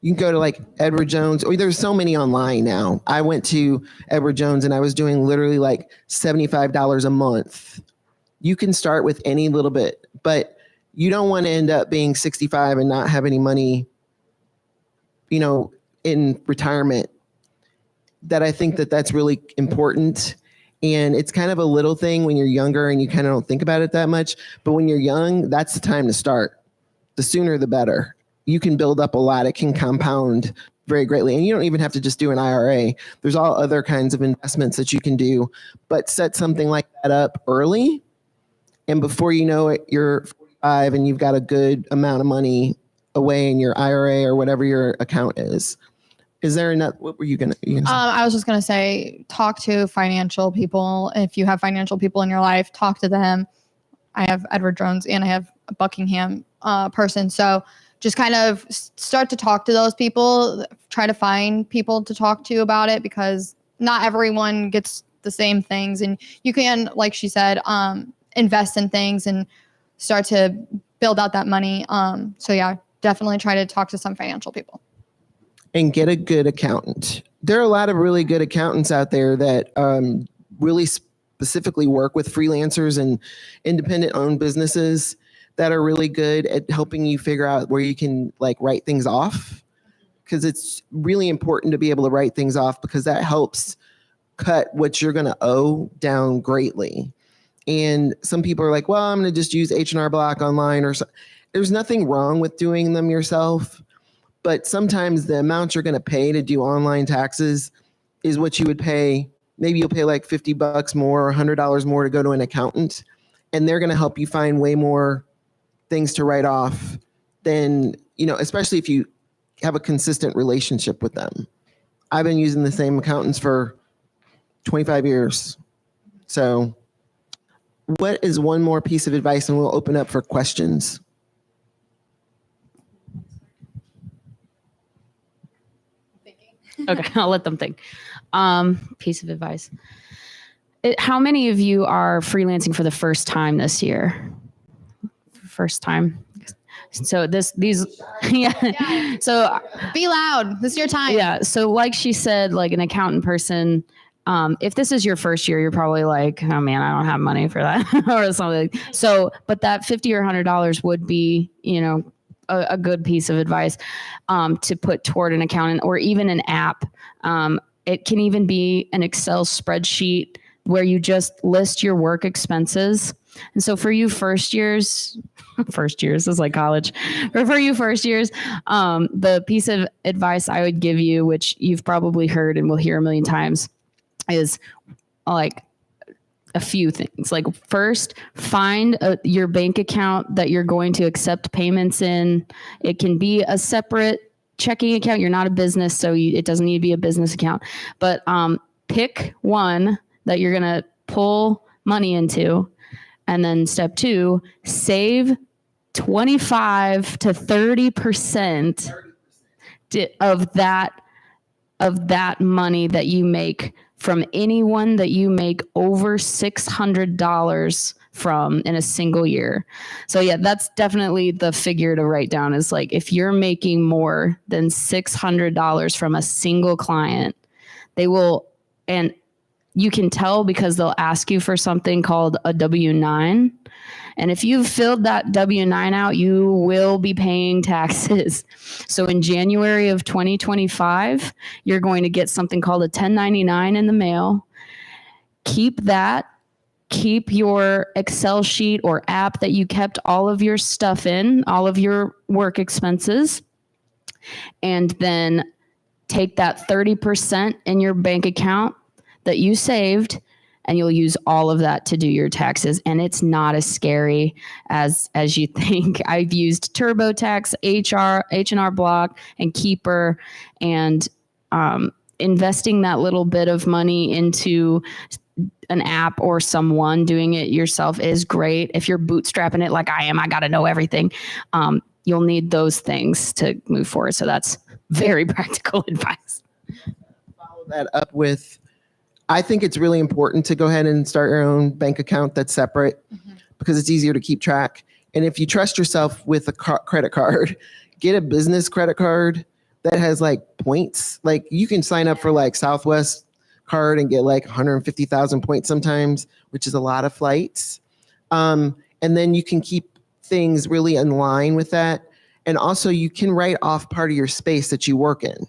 B: You can go to like Edward Jones, or there's so many online now. I went to Edward Jones and I was doing literally like $75 a month. You can start with any little bit, but you don't want to end up being 65 and not have any money, in retirement. That I think that's really important. And it's kind of a little thing when you're younger and you kind of don't think about it that much. But when you're young, that's the time to start. The sooner, the better. You can build up a lot. It can compound very greatly. And you don't even have to just do an IRA. There's all other kinds of investments that you can do. But set something like that up early. And before you know it, you're 45 and you've got a good amount of money away in your IRA or whatever your account is. Is there another, what were you going to say?
E: I was just going to say, talk to financial people. If you have financial people in your life, talk to them. I have Edward Jones and I have a Buckingham person. So just kind of start to talk to those people, try to find people to talk to about it, because not everyone gets the same things. And you can, like she said, invest in things and start to build out that money. So yeah, definitely try to talk to some financial people.
B: And get a good accountant. There are a lot of really good accountants out there that really specifically work with freelancers and independent owned businesses that are really good at helping you figure out where you can like write things off. Because it's really important to be able to write things off, because that helps cut what you're going to owe down greatly. And some people are like, well, I'm going to just use H&R Block online or so. There's nothing wrong with doing them yourself. But sometimes the amount you're going to pay to do online taxes is what you would pay. Maybe you'll pay like $50 more or $100 more to go to an accountant. And they're going to help you find way more things to write off than, you know, especially if you have a consistent relationship with them. I've been using the same accountants for 25 years. So what is one more piece of advice? And we'll open up for questions.
C: Okay, I'll let them think. Piece of advice. How many of you are freelancing for the first time this year? First time. So yeah. So
E: be loud. This is your time.
C: Yeah. So like she said, like an accountant person, if this is your first year, you're probably like, oh man, I don't have money for that or something. So, but that $50 or $100 would be, you know, a good piece of advice to put toward an accountant or even an app. It can even be an Excel spreadsheet where you just list your work expenses. And so for you first years is like college. Or for you first years, the piece of advice I would give you, which you've probably heard and will hear a million times, is like a few things. Like first, find your bank account that you're going to accept payments in. It can be a separate checking account. You're not a business, so it doesn't need to be a business account. But pick one that you're going to pull money into. And then step 2, save 25 to 30% of that money that you make from anyone that you make over $600 from in a single year. So yeah, that's definitely the figure to write down, is like if you're making more than $600 from a single client, they will, and you can tell because they'll ask you for something called a W-9. And if you've filled that W-9 out, you will be paying taxes. So in January of 2025, you're going to get something called a 1099 in the mail. Keep that. Keep your Excel sheet or app that you kept all of your stuff in, all of your work expenses, and then take that 30% in your bank account that you saved, and you'll use all of that to do your taxes. And it's not as scary as you think. I've used TurboTax, H&R Block, and Keeper, and investing that little bit of money into an app or someone doing it yourself is great. If you're bootstrapping it like I am, I got to know everything. You'll need those things to move forward. So that's very practical advice.
B: Follow that up with, I think it's really important to go ahead and start your own bank account that's separate, because it's easier to keep track. And if you trust yourself with a credit card, get a business credit card that has like points. Like you can sign up for like Southwest card and get like 150,000 points sometimes, which is a lot of flights. And then you can keep things really in line with that. And also you can write off part of your space that you work in.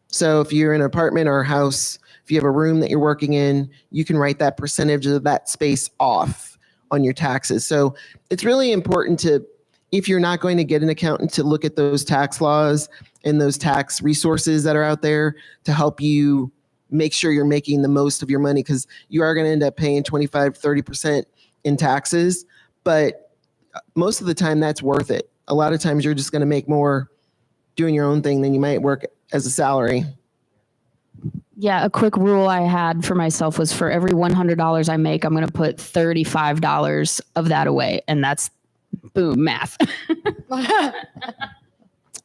B: So if you're in an apartment or a house, if If you have a room that you're working in, you can write that percentage of that space off on your taxes. So it's really important to, if you're not going to get an accountant, to look at those tax laws and those tax resources that are out there to help you make sure you're making the most of your money, because you are going to end up paying 25, 30% in taxes. But most of the time that's worth it. A lot of times you're just going to make more doing your own thing than you might work as a salary.
C: Yeah, a quick rule I had for myself was for every $100 I make, I'm going to put $35 of that away. And that's boom, math.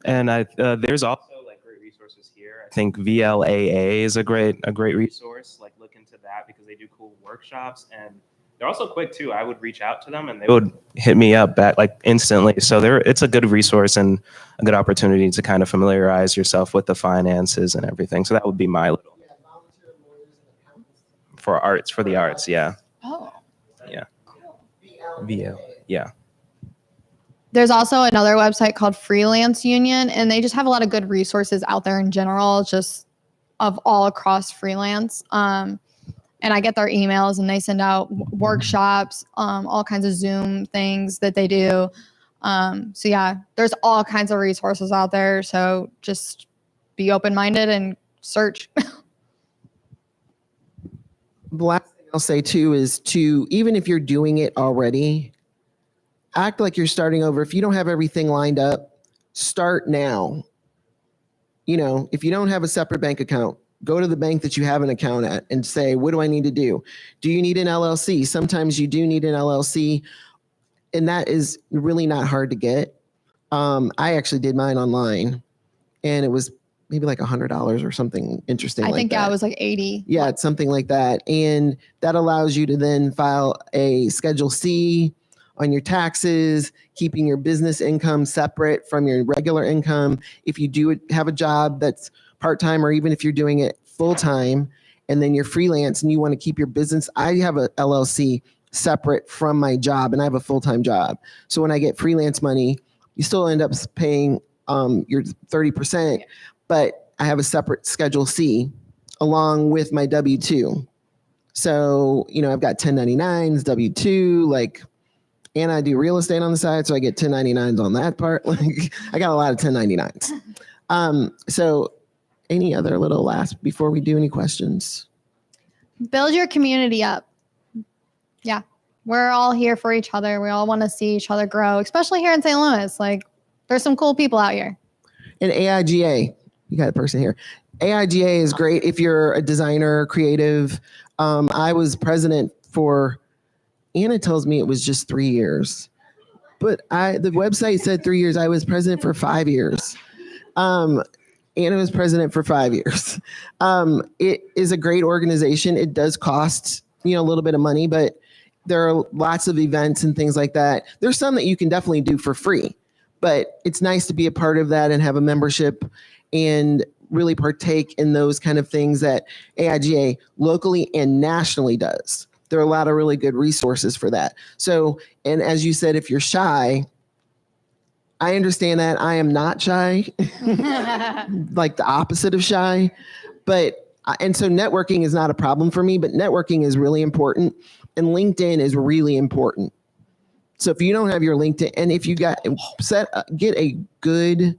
D: And there's also like great resources here. I think VLAA is a great resource. Like look into that because they do cool workshops and they're also quick too. I would reach out to them and they would hit me up back like instantly. So it's a good resource and a good opportunity to kind of familiarize yourself with the finances and everything. So that would be my little for the arts. Yeah.
E: Oh.
D: Yeah. VL. Yeah.
E: There's also another website called Freelance Union, and they just have a lot of good resources out there in general, just of all across freelance. And I get their emails and they send out workshops, all kinds of Zoom things that they do. So yeah, there's all kinds of resources out there. So just be open-minded and search.
B: The last thing I'll say too is to, even if you're doing it already, act like you're starting over. If you don't have everything lined up, start now. You know, if you don't have a separate bank account, go to the bank that you have an account at and say, what do I need to do? Do you need an LLC? Sometimes you do need an LLC, and that is really not hard to get. I actually did mine online, and it was maybe like $100 or something interesting.
E: I think
B: that.
E: it was like 80.
B: Yeah, it's something like that. And that allows you to then file a Schedule C on your taxes, keeping your business income separate from your regular income. If you do have a job that's part-time, or even if you're doing it full-time and then you're freelance and you want to keep your business, I have a LLC separate from my job and I have a full-time job. So when I get freelance money, you still end up paying your 30%, but I have a separate Schedule C along with my W-2. So, you know, I've got 1099s, W-2, like, and I do real estate on the side. So I get 1099s on that part. Like I got a lot of 1099s. So any other little last before we do any questions?
E: Build your community up. Yeah. We're all here for each other. We all want to see each other grow, especially here in St. Louis. Like there's some cool people out here.
B: And AIGA, you got a person here. AIGA is great if you're a designer, creative. I was president for, Anna tells me it was just 3 years, but the website said 3 years. I was president for 5 years. Anna was president for 5 years. It is a great organization. It does cost, a little bit of money, but there are lots of events and things like that. There's some that you can definitely do for free, but it's nice to be a part of that and have a membership and really partake in those kind of things that AIGA locally and nationally does. There are a lot of really good resources for that. So, and as you said, if you're shy, I understand that. I am not shy, like the opposite of shy, and so networking is not a problem for me, but networking is really important, and LinkedIn is really important. So if you don't have your LinkedIn, and if you get a good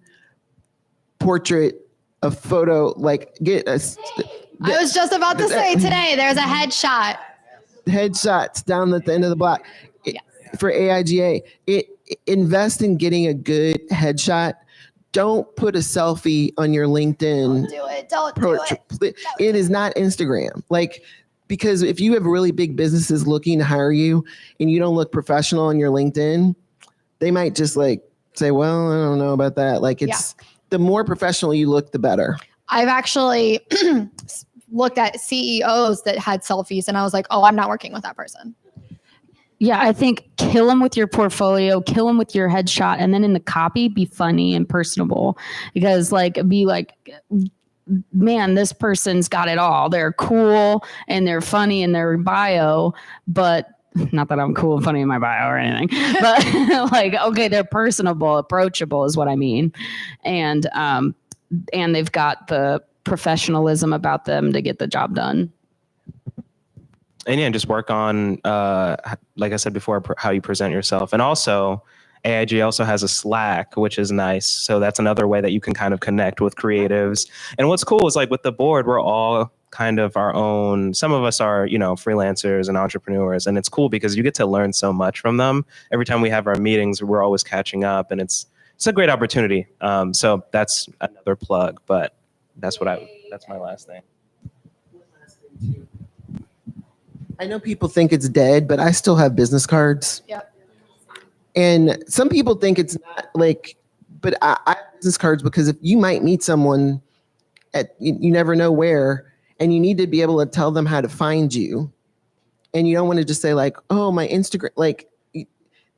B: portrait, a photo, like I
E: was just about to say today, there's a headshot.
B: Headshots down at the end of the block. For AIGA, invest in getting a good headshot. Don't put a selfie on your LinkedIn.
E: Don't do it.
B: It is not Instagram. Because if you have really big businesses looking to hire you and you don't look professional on your LinkedIn, they might just say, well, I don't know about that. The more professional you look, the better.
E: I've actually looked at CEOs that had selfies and I was like, oh, I'm not working with that person.
C: Yeah, I think kill them with your portfolio, kill them with your headshot, and then in the copy, be funny and personable. Because man, this person's got it all. They're cool and they're funny in their bio, but not that I'm cool and funny in my bio or anything, but okay, they're personable, approachable is what I mean. And they've got the professionalism about them to get the job done.
D: And yeah, just work on, like I said before, how you present yourself. And also, AIG also has a Slack, which is nice. So that's another way that you can kind of connect with creatives. And what's cool is like with the board, we're all kind of our own. Some of us are, freelancers and entrepreneurs. And it's cool because you get to learn so much from them. Every time we have our meetings, we're always catching up, and it's a great opportunity. So that's another plug, but that's my last thing.
B: I know people think it's dead, but I still have business cards.
E: Yep.
B: And some people think it's not but I have business cards because if you might meet someone you never know where, and you need to be able to tell them how to find you. And you don't want to just say oh, my Instagram,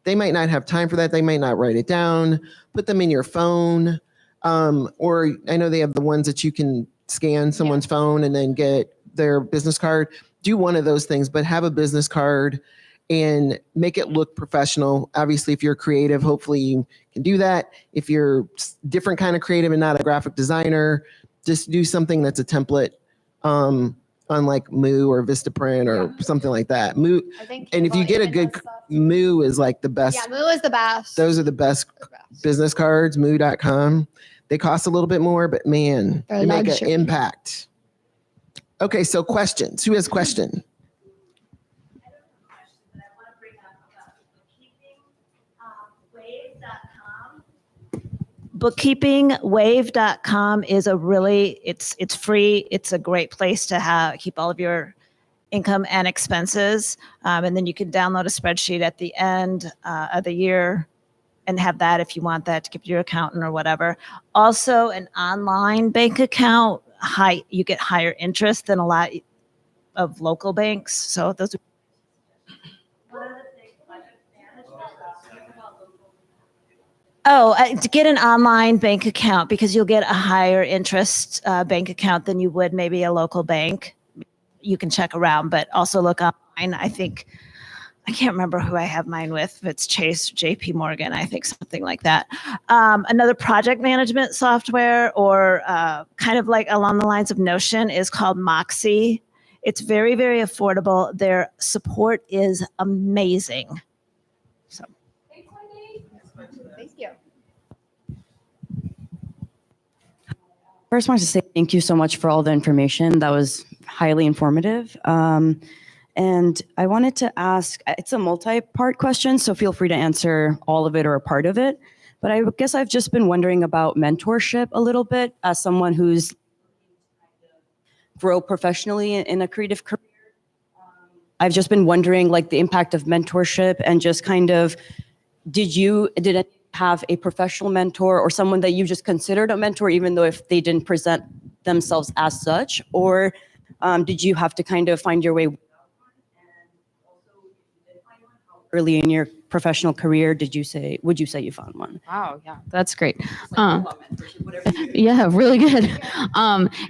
B: they might not have time for that. They might not write it down, put them in your phone. Or I know they have the ones that you can scan someone's phone and then get their business card. Do one of those things, but have a business card and make it look professional. Obviously, if you're creative, hopefully you can do that. If you're different kind of creative and not a graphic designer, just do something that's a template on Moo or Vistaprint or something like that. Moo, and if you get a good, Moo is the best.
E: Yeah, Moo is the best.
B: Those are the best business cards, moo.com. They cost a little bit more, but man, they make an impact. Okay, so questions. Who has a question?
F: Bookkeepingwave.com is it's free. It's a great place to keep all of your income and expenses. And then you can download a spreadsheet at the end of the year and have that if you want that to give your accountant or whatever. Also, an online bank account, you get higher interest than a lot of local banks. So those are to get an online bank account, because you'll get a higher interest bank account than you would maybe a local bank. You can check around, but also look online. I can't remember who I have mine with. If it's Chase, JP Morgan, I think something like that. Another project management software or kind of along the lines of Notion is called Moxie. It's very, very affordable. Their support is amazing. So.
E: Thank you.
G: First, I wanted to say thank you so much for all the information. That was highly informative. And I wanted to ask, it's a multi-part question, so feel free to answer all of it or a part of it. But I guess I've just been wondering about mentorship a little bit as someone who's grow professionally in a creative career. I've just been wondering the impact of mentorship and just kind of, did it have a professional mentor or someone that you just considered a mentor, even though if they didn't present themselves as such, or did you have to kind of find your way? Early in your professional career, would you say you found one?
C: Wow, yeah, that's great. Yeah, really good.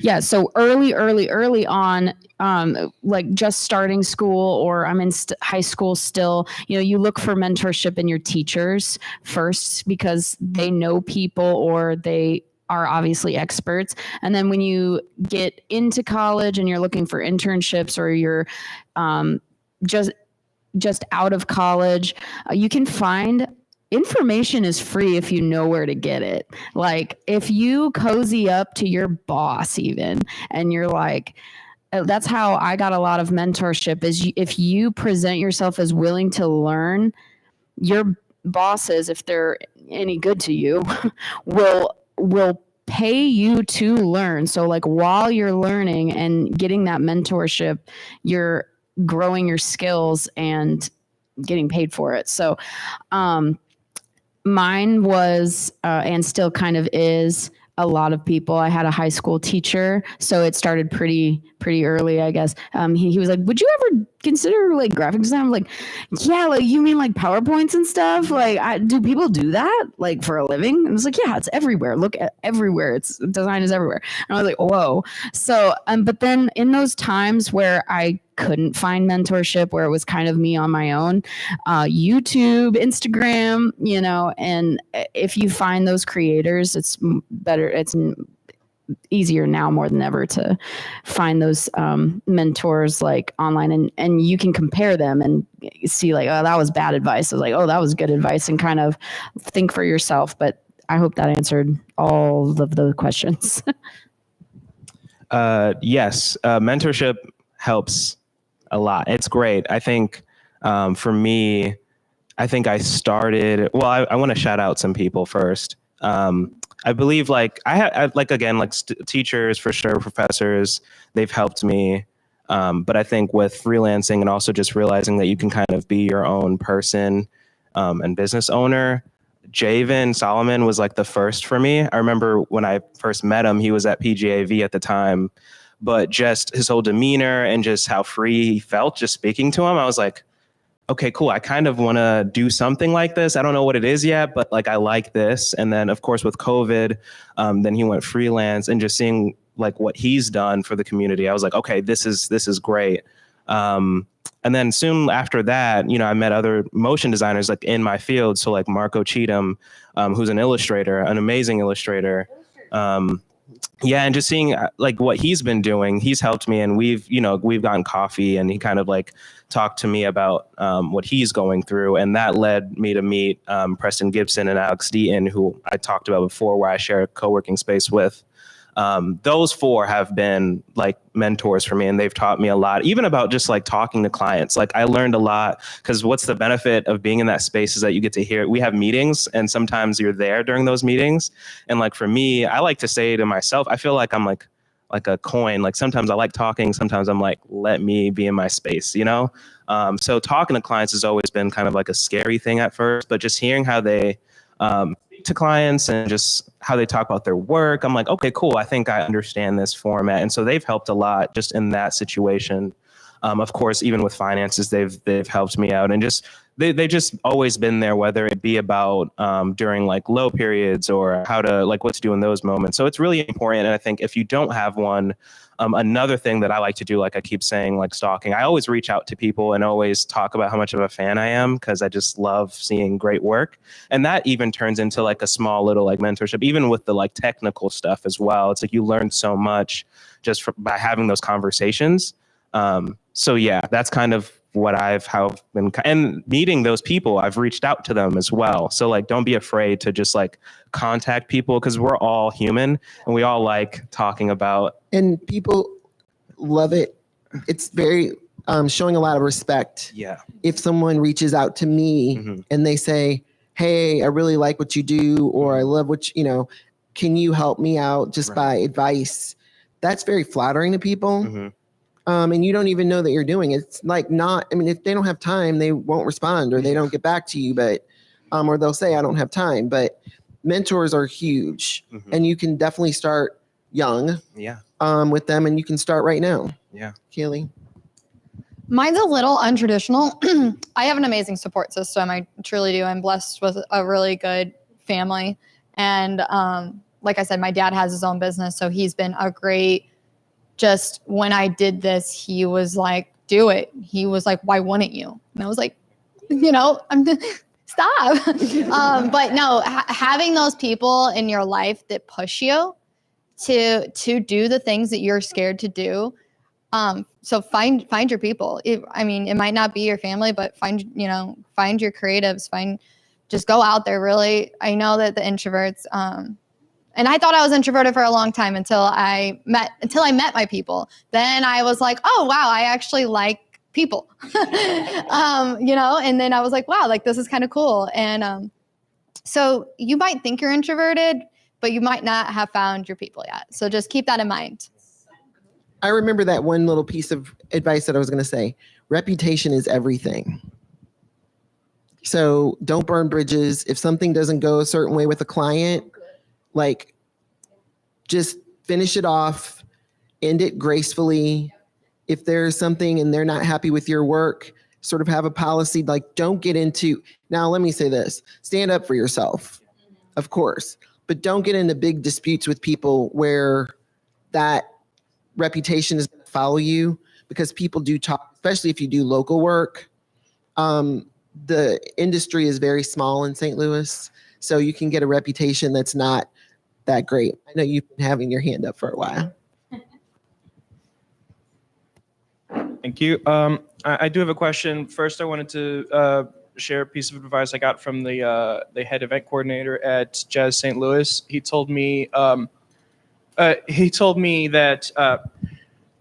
C: Yeah, so early on, just starting school, or I'm in high school still, you look for mentorship in your teachers first because they know people or they are obviously experts. And then when you get into college and you're looking for internships, or you're just out of college, you can find information is free if you know where to get it. If you cozy up to your boss even, and you're that's how I got a lot of mentorship, is if you present yourself as willing to learn, your bosses, if they're any good to you, will pay you to learn. So while you're learning and getting that mentorship, you're growing your skills and getting paid for it. So mine was and still kind of is a lot of people. I had a high school teacher, so it started pretty early, I guess. He was like, "Would you ever consider graphic design?" I'm like, "Yeah, you mean PowerPoints and stuff? Do people do that for a living?" And I was like, "Yeah, it's everywhere. Look at everywhere. Design is everywhere." And I was like, "Whoa!" So, but then in those times where I couldn't find mentorship, where it was kind of me on my own, YouTube, Instagram, and if you find those creators, it's better. It's easier now more than ever to find those mentors like online, and you can compare them and see like, oh, that was bad advice. I was like, oh, that was good advice, and kind of think for yourself. But I hope that answered all of the questions.
D: Yes, mentorship helps a lot. It's great. I think for me, I think I started, well, I want to shout out some people first. I believe like I like, again, like teachers for sure, professors, they've helped me. But I think with freelancing and also just realizing that you can kind of be your own person and business owner, Javen Solomon was like the first for me. I remember when I first met him, he was at PGAV at the time, but just his whole demeanor and just how free he felt just speaking to him, I was like, okay, cool. I kind of want to do something like this. I don't know what it is yet, but like I like this. And then of course with COVID, then he went freelance, and just seeing like what he's done for the community, I was like, okay, this is great. And then soon after that, I met other motion designers like in my field. So like Marco Cheatham, who's an illustrator, an amazing illustrator. Yeah, and just seeing like what he's been doing, he's helped me, and we've gotten coffee, and he kind of like talked to me about what he's going through, and that led me to meet Preston Gibson and Alex Deaton, who I talked about before, where I share a co-working space with. Those four have been like mentors for me, and they've taught me a lot, even about just like talking to clients. Like I learned a lot, because what's the benefit of being in that space is that you get to hear, we have meetings, and sometimes you're there during those meetings. And like for me, I like to say to myself, I feel like I'm like a coin. Like sometimes I like talking, sometimes I'm like, let me be in my space, So talking to clients has always been kind of like a scary thing at first, but just hearing how they speak to clients and just how they talk about their work, I'm like, okay, cool. I think I understand this format. And so they've helped a lot just in that situation. Of course, even with finances, they've helped me out, and just they just always been there, whether it be about during like low periods or how to like what to do in those moments. So it's really important. And I think if you don't have one, another thing that I like to do, like I keep saying, like stalking, I always reach out to people and always talk about how much of a fan I am, because I just love seeing great work. And that even turns into like a small little like mentorship, even with the like technical stuff as well. It's like you learn so much by having those conversations. So yeah, that's kind of what I've been, and meeting those people, I've reached out to them as well. So like, don't be afraid to just like contact people, because we're all human and we all like talking about.
B: And people love it. It's very showing a lot of respect.
D: Yeah.
B: If someone reaches out to me and they say, hey, I really like what you do, or I love what can you help me out just by advice? That's very flattering to people. And you don't even know that you're doing it. It's like if they don't have time, they won't respond, or they don't get back to you, but, or they'll say, I don't have time. But mentors are huge, and you can definitely start young with them, and you can start right now.
D: Yeah.
B: Kaylee?
E: Mine's a little untraditional. I have an amazing support system. I truly do. I'm blessed with a really good family. And like I said, my dad has his own business, so he's been a great, just when I did this, he was like, do it. He was like, why wouldn't you? And I was like, stop. But no, having those people in your life that push you to do the things that you're scared to do. So find your people. It might not be your family, but find your creatives, just go out there. Really. I know that the introverts, and I thought I was introverted for a long time until I met my people. Then I was like, oh, wow, I actually like people, and then I was like, wow, like this is kind of cool. And so you might think you're introverted, but you might not have found your people yet. So just keep that in mind.
B: I remember that one little piece of advice that I was going to say. Reputation is everything. So don't burn bridges. If something doesn't go a certain way with a client, like just finish it off, end it gracefully. If there's something and they're not happy with your work, sort of have a policy, like don't get into, now let me say this, stand up for yourself, of course, but don't get into big disputes with people where that reputation is going to follow you, because people do talk, especially if you do local work. The industry is very small in St. Louis, so you can get a reputation that's not that great. I know you've been having your hand up for a while.
H: Thank you. I do have a question. First, I wanted to share a piece of advice I got from the head event coordinator at Jazz St. Louis. He told me that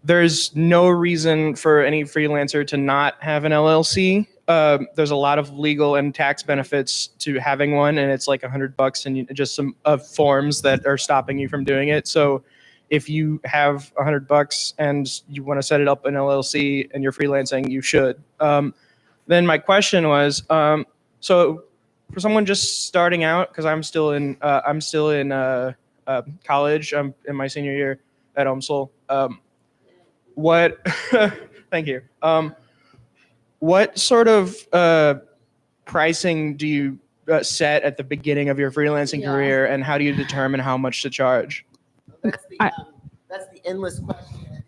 H: there's no reason for any freelancer to not have an LLC. There's a lot of legal and tax benefits to having one, and it's like $100 and just some forms that are stopping you from doing it. So if you have $100 and you want to set it up an LLC and you're freelancing, you should. Then my question was, so for someone just starting out, because I'm still in college. I'm in my senior year at UMSL. What? Thank you. What sort of pricing do you set at the beginning of your freelancing career, and how do you determine how much to charge?
B: That's the endless question.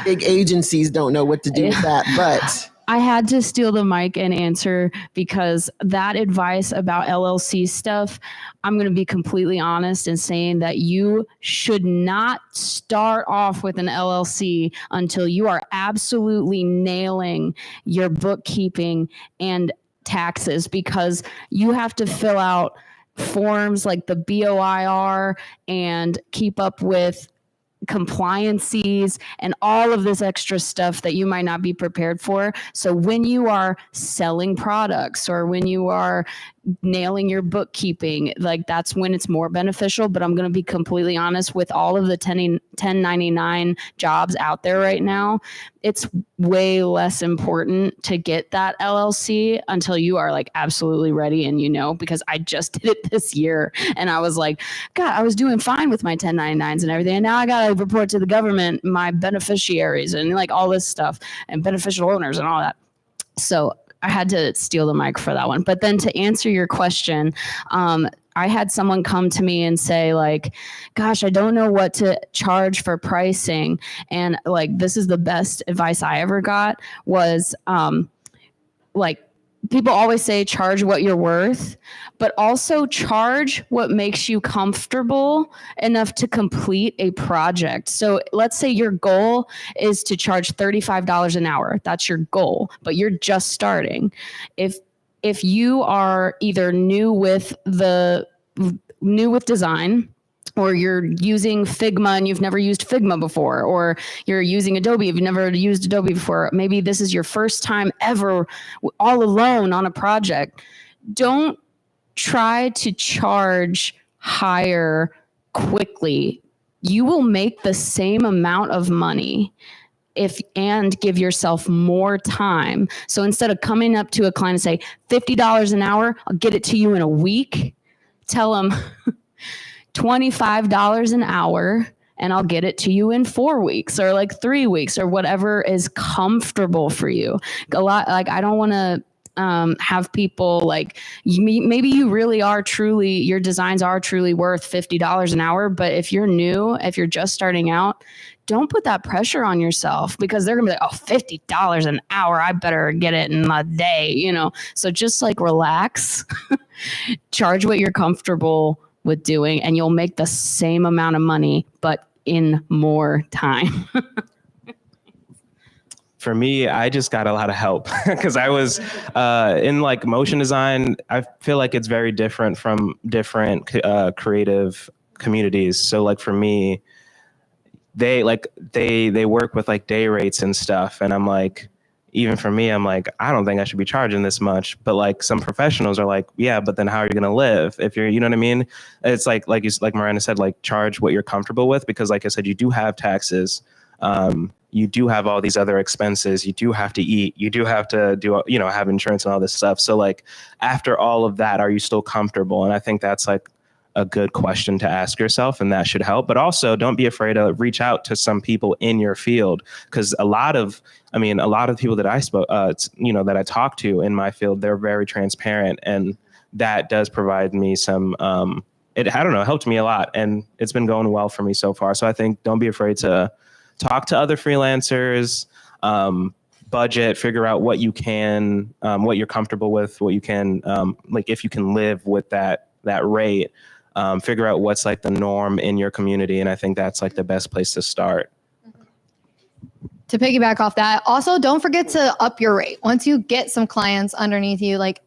B: Big agencies don't know what to do with that, but
C: I had to steal the mic and answer because that advice about LLC stuff, I'm going to be completely honest in saying that you should not start off with an LLC until you are absolutely nailing your bookkeeping and taxes, because you have to fill out forms like the BOIR and keep up with compliances and all of this extra stuff that you might not be prepared for. So when you are selling products or when you are nailing your bookkeeping, like that's when it's more beneficial. But I'm going to be completely honest, with all of the 1099 jobs out there right now, it's way less important to get that LLC until you are like absolutely ready. And because I just did it this year and I was like, God, I was doing fine with my 1099s and everything. And now I got to report to the government, my beneficiaries and like all this stuff and beneficial owners and all that. So I had to steal the mic for that one. But then to answer your question, I had someone come to me and say like, gosh, I don't know what to charge for pricing. And like, this is the best advice I ever got was like, people always say charge what you're worth, but also charge what makes you comfortable enough to complete a project. So let's say your goal is to charge $35 an hour. That's your goal, but you're just starting. If you are either new with design, or you're using Figma and you've never used Figma before, or you're using Adobe if you've never used Adobe before, maybe this is your first time ever all alone on a project, don't try to charge higher quickly. You will make the same amount of money and give yourself more time. So instead of coming up to a client and say, $50 an hour, I'll get it to you in a week, tell them $25 an hour and I'll get it to you in 4 weeks or like 3 weeks or whatever is comfortable for you. A lot, like, I don't want to have people like, maybe you really are truly, your designs are truly worth $50 an hour. But if you're new, if you're just starting out, don't put that pressure on yourself, because they're gonna be like, oh, $50 an hour, I better get it in a day, So just like relax, charge what you're comfortable with doing, and you'll make the same amount of money, but in more time.
D: For me, I just got a lot of help because I was in like motion design. I feel like it's very different from different creative communities. So like for me, they work with like day rates and stuff. And I'm like, even for me, I'm like, I don't think I should be charging this much. But like some professionals are like, yeah, but then how are you going to live if you're, you know what I mean? It's like Miranda said, like charge what you're comfortable with, because like I said, you do have taxes. You do have all these other expenses. You do have to eat. You do have to do, have insurance and all this stuff. So like after all of that, are you still comfortable? And I think that's like a good question to ask yourself, and that should help. But also don't be afraid to reach out to some people in your field, because a lot of people that I spoke, that I talk to in my field, they're very transparent, and that does provide me some, it helped me a lot, and it's been going well for me so far. So I think don't be afraid to talk to other freelancers, budget, figure out what you can, what you're comfortable with, what you can, like if you can live with that rate. figure out what's like the norm in your community. And I think that's like the best place to start.
E: To piggyback off that, also don't forget to up your rate. Once you get some clients underneath you, like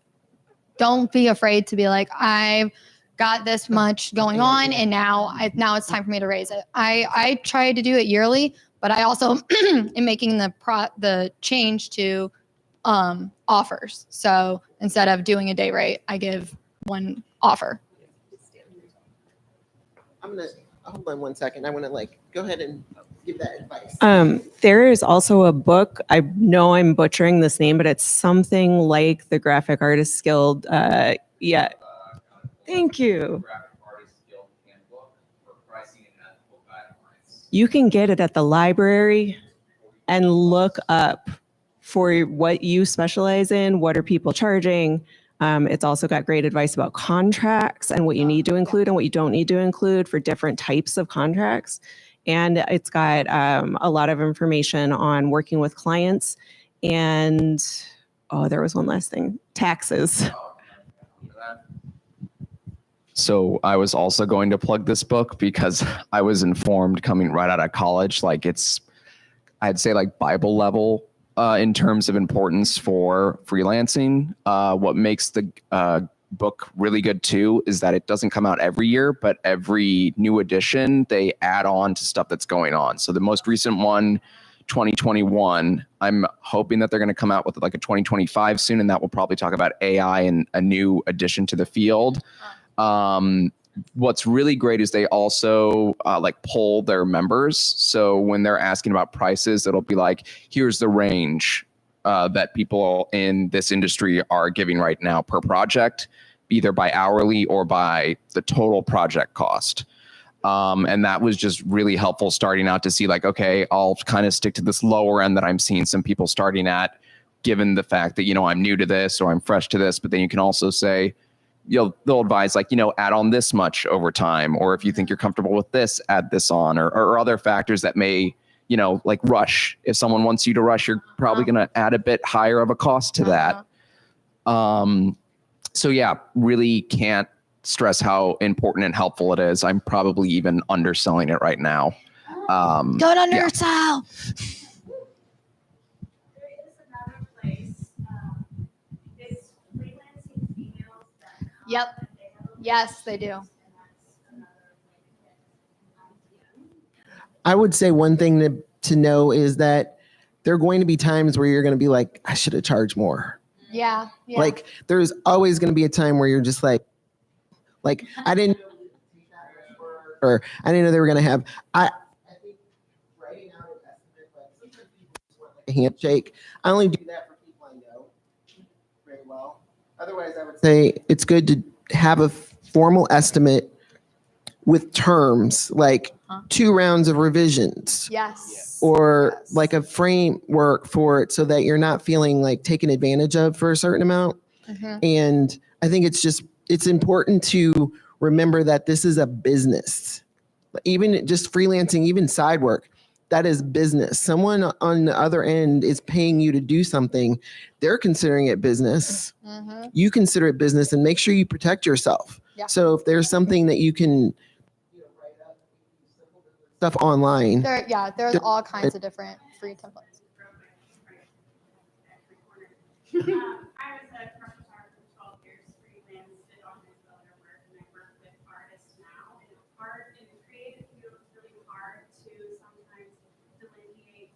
E: don't be afraid to be like, I've got this much going on and now it's time for me to raise it. I try to do it yearly, but I also am making the change to offers. So instead of doing a day rate, I give one offer.
B: I'm gonna hold on one second. I want to go ahead and give that advice.
I: There is also a book. I know I'm butchering this name, but it's something like the Graphic Artists Guild. Yeah. Thank you. You can get it at the library and look up for what you specialize in. What are people charging? It's also got great advice about contracts and what you need to include and what you don't need to include for different types of contracts. And it's got a lot of information on working with clients and, there was one last thing, taxes.
J: So I was also going to plug this book because I was informed coming right out of college, like I'd say like Bible level in terms of importance for freelancing. What makes the book really good too is that it doesn't come out every year, but every new edition, they add on to stuff that's going on. So the most recent one, 2021, I'm hoping that they're going to come out with like a 2025 soon, and that will probably talk about AI and a new addition to the field. What's really great is they also poll their members. So when they're asking about prices, it'll be like, here's the range that people in this industry are giving right now per project, either by hourly or by the total project cost. And that was just really helpful starting out to see like, okay, I'll kind of stick to this lower end that I'm seeing some people starting at, given the fact that, I'm new to this or I'm fresh to this. But then you can also say, they'll advise like, add on this much over time, or if you think you're comfortable with this, add this on, or other factors that may, like rush. If someone wants you to rush, you're probably going to add a bit higher of a cost to that. So yeah, really can't stress how important and helpful it is. I'm probably even underselling it right now.
F: Don't undersell.
A: There is another place. It's freelancing females that come.
E: Yep. Yes, they do.
B: I would say one thing to know is that there are going to be times where you're going to be like, I should have charged more.
E: Yeah.
B: Like there's always going to be a time where you're just like I didn't know or I didn't know they were going to have. I think writing out an estimate, like sometimes people just want like a handshake. I only do that for people I know very well. Otherwise, I would say it's good to have a formal estimate with terms like 2 rounds of revisions.
E: Yes.
B: Or like a framework for it so that you're not feeling like taken advantage of for a certain amount. And I think it's important to remember that this is a business. Even just freelancing, even side work, that is business. Someone on the other end is paying you to do something. They're considering it business. You consider it business and make sure you protect yourself.
E: Yeah.
B: So if there's something that you can write up stuff online.
E: There's all kinds of different free templates.
A: I was a commercial photographer for 12 years, freelance, did all kinds of other work, and I work with artists now. And art in the creative field is really hard to sometimes delineate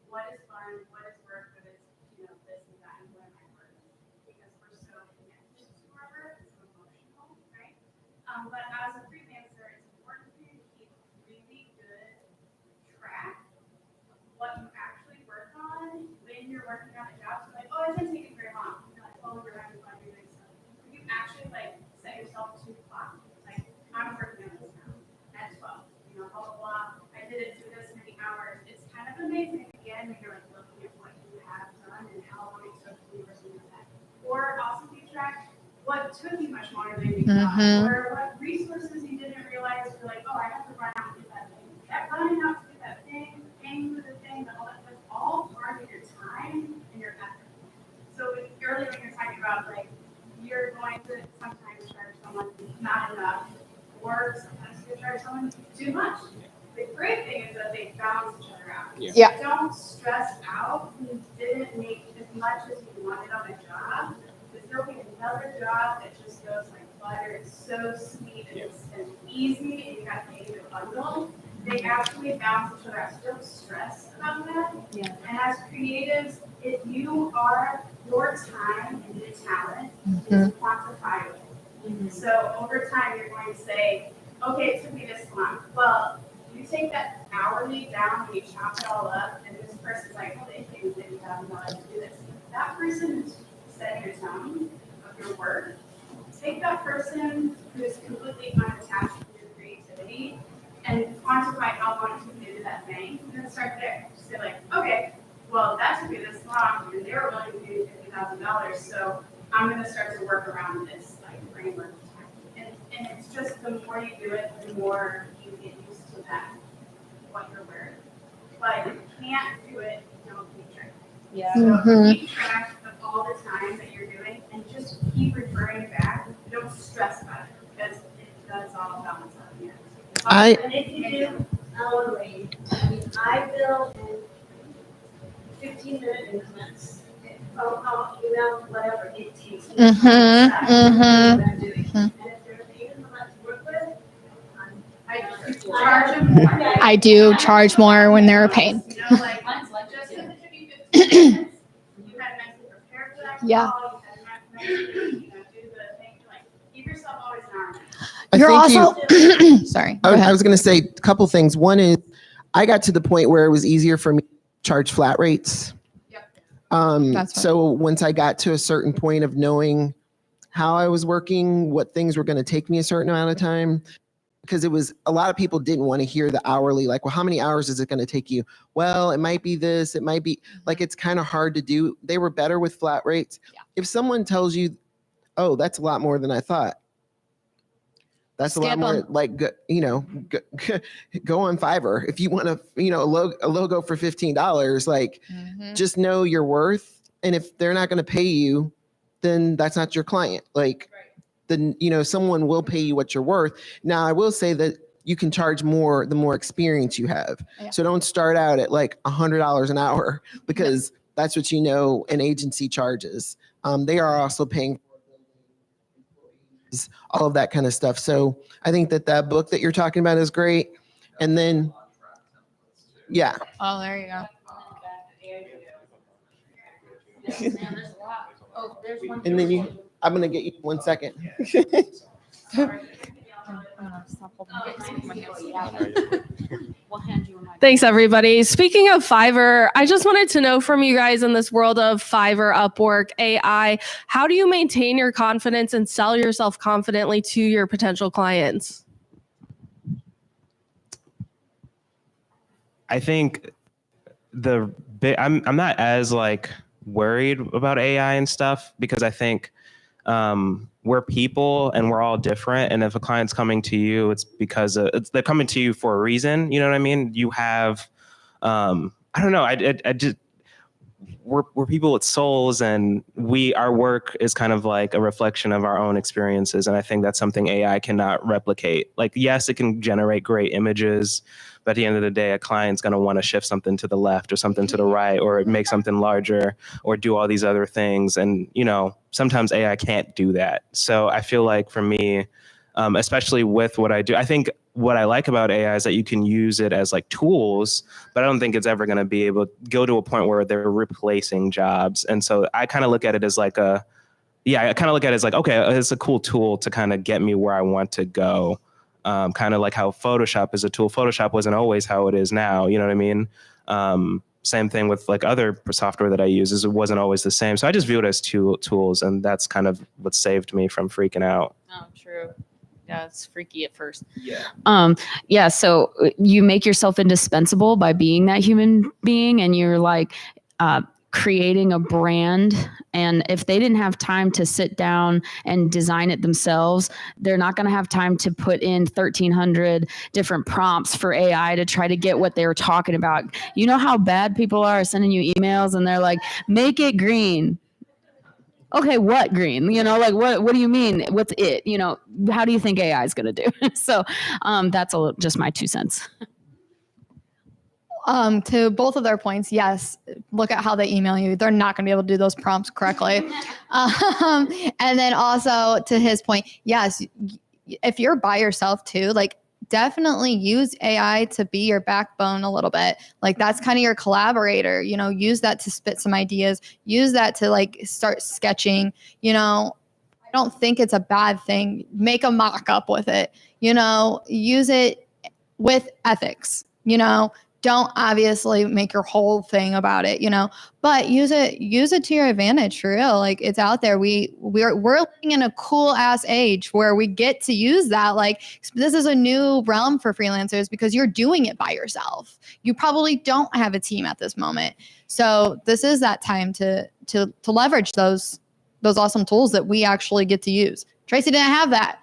A: what is fun, what is work, what is, this and that, and what am I work, because we're so connected to our work, it's so emotional, right? But as a freelancer, it's important for you to keep really good track of what you actually work on when you're working on a job. So like, oh, it didn't take very long. You're like, oh, you're having fun, you're doing stuff. If you actually set yourself to the clock, like I'm working on this now at 12, blah, blah, blah. I did it through this many hours. It's kind of amazing again when you're like looking at what you have done and how long it took you or something like that. Or also keep track what took you much longer than you thought, or what resources you didn't realize you're like, oh, I have to run out to do that thing. Kept running out to do that thing, paying for the thing, all that's all part of your time and your effort. So earlier when you're talking about you're going to sometimes charge someone not enough or sometimes you charge someone too much. The great thing is that they balance each other out.
E: Yeah.
A: Don't stress out who didn't make as much as you wanted on a job, because there'll be another job that just goes like butter. It's so sweet and it's easy, and you got to pay the bundle. They actually balance each other out. So don't stress about that.
E: Yeah.
A: And as creatives, if you are your time and your talent is quantifiable. So over time, you're going to say, okay, it took me this long. Well, you take that hourly down and you chop it all up, and this person's like, oh, they paid me $50,000 to do this. That person who's setting your tone of your work, take that person who is completely unattached to your creativity and quantify how long you can do that thing, and then start there. Just say like, okay, well, that took me this long, and they were willing to do $50,000, so I'm going to start to work around this like framework. And it's just the more you do it, the more you get used to that, what you're wearing. But you can't do it if you don't keep track.
E: Yeah.
A: So keep track of all the time that you're doing, and just keep referring back. Don't stress about it, because it does all balance out in the end.
K: And if you do hourly, I mean, I bill in 15-minute increments. Email, whatever it takes. And if they're paying a lot to work with,
A: I charge them more.
E: I do charge more when they're a pain.
A: You know, like, just because it took you 15 minutes, you had mentally prepared for that call,
E: Yeah.
A: you had mentally, do the thing, like, give yourself always an hour.
E: You're
B: I think
E: also sorry. Go
B: I
E: ahead.
B: was going to say a couple things. One is I got to the point where it was easier for me to charge flat rates.
E: That's right.
B: So once I got to a certain point of knowing how I was working, what things were going to take me a certain amount of time, because it was a lot of people didn't want to hear the hourly, like, well, how many hours is it going to take you? Well, it might be this, it might be like, it's kind of hard to do. They were better with flat rates.
E: Yeah.
B: If someone tells you, oh, that's a lot more than I thought. That's a lot
E: Skip
B: more
E: 'em.
B: like, go on Fiverr. If you want to, a logo for $15, like just know your worth. And if they're not going to pay you, then that's not your client. Like then, someone will pay you what you're worth. Now I will say that you can charge more, the more experience you have.
E: Yeah.
B: So don't start out at like $100 an hour because that's what an agency charges. They are also paying all of that kind of stuff. So I think that book that you're talking about is great. And then, yeah.
E: Oh, there you go.
B: And then I'm going to get you 1 second.
L: Thanks, everybody. Speaking of Fiverr, I just wanted to know from you guys in this world of Fiverr, Upwork, AI, how do you maintain your confidence and sell yourself confidently to your potential clients?
D: I think I'm not as like worried about AI and stuff because I think we're people and we're all different. And if a client's coming to you, it's because they're coming to you for a reason. You know what I mean? You have, I don't know. I just, we're people with souls, and our work is kind of like a reflection of our own experiences. And I think that's something AI cannot replicate. Like, yes, it can generate great images, but at the end of the day, a client's going to want to shift something to the left or something to the right, or make something larger or do all these other things. And, sometimes AI can't do that. So I feel like for me, especially with what I do, I think what I like about AI is that you can use it as like tools, but I don't think it's ever going to be able to go to a point where they're replacing jobs. And so I kind of look at it as like okay, it's a cool tool to kind of get me where I want to go. Kind of like how Photoshop is a tool. Photoshop wasn't always how it is now. You know what I mean? Same thing with like other software that I use, is it wasn't always the same. So I just view it as tools, and that's kind of what saved me from freaking out.
C: Oh, true. Yeah, it's freaky at first. Yeah. So you make yourself indispensable by being that human being, and you're like creating a brand. And if they didn't have time to sit down and design it themselves, they're not going to have time to put in 1,300 different prompts for AI to try to get what they were talking about. You know how bad people are sending you emails and they're like, make it green. okay, what green? Like what do you mean? What's it? How do you think AI is going to do? So that's just my 2 cents.
E: To both of their points, yes, look at how they email you. They're not going to be able to do those prompts correctly. And then also to his point, yes, if you're by yourself too, like definitely use AI to be your backbone a little bit. Like that's kind of your collaborator, use that to spit some ideas, use that to like start sketching, I don't think it's a bad thing. Make a mock-up with it, use it with ethics, don't obviously make your whole thing about it, but use it to your advantage for real. Like it's out there. We're living in a cool ass age where we get to use that. Like this is a new realm for freelancers because you're doing it by yourself. You probably don't have a team at this moment. So this is that time to leverage those awesome tools that we actually get to use. Tracy didn't have that.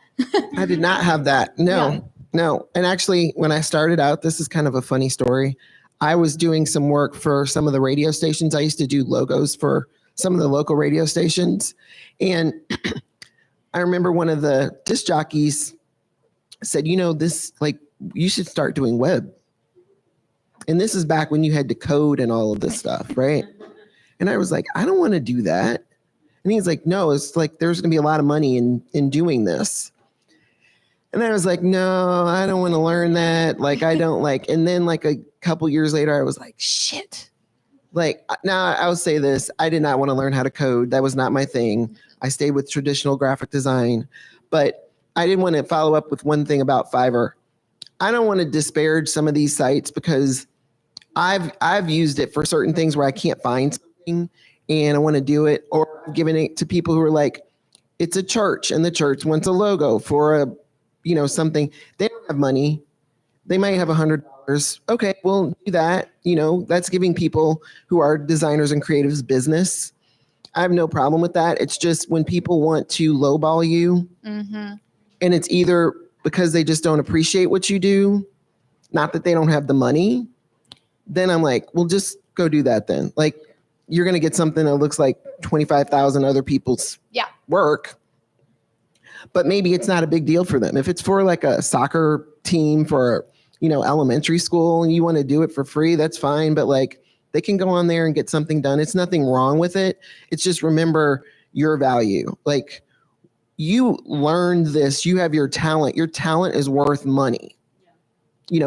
B: I did not have that. No.
E: Yeah.
B: No. And actually, when I started out, this is kind of a funny story. I was doing some work for some of the radio stations. I used to do logos for some of the local radio stations. And I remember one of the disc jockeys said, this, like, you should start doing web. And this is back when you had to code and all of this stuff, right? And I was like, I don't want to do that. And he's like, no, it's like, there's going to be a lot of money in doing this. And I was like, no, I don't want to learn that. Like, I don't like, and then like a couple years later, I was like, shit. Like now I'll say this, I did not want to learn how to code. That was not my thing. I stayed with traditional graphic design, but I didn't want to follow up with one thing about Fiverr. I don't want to disparage some of these sites because I've used it for certain things where I can't find something and I want to do it, or giving it to people who are like, it's a church and the church wants a logo for a, something. They don't have money. They might have $100. Okay, we'll do that. That's giving people who are designers and creatives business. I have no problem with that. It's just when people want to lowball you, and it's either because they just don't appreciate what you do, not that they don't have the money, then I'm like, well, just go do that then. Like, you're going to get something that looks like 25,000 other people's work. But maybe it's not a big deal for them. If it's for like a soccer team for, elementary school and you want to do it for free, that's fine. But like they can go on there and get something done. It's nothing wrong with it. It's just remember your value. Like you learned this, you have your talent. Your talent is worth money.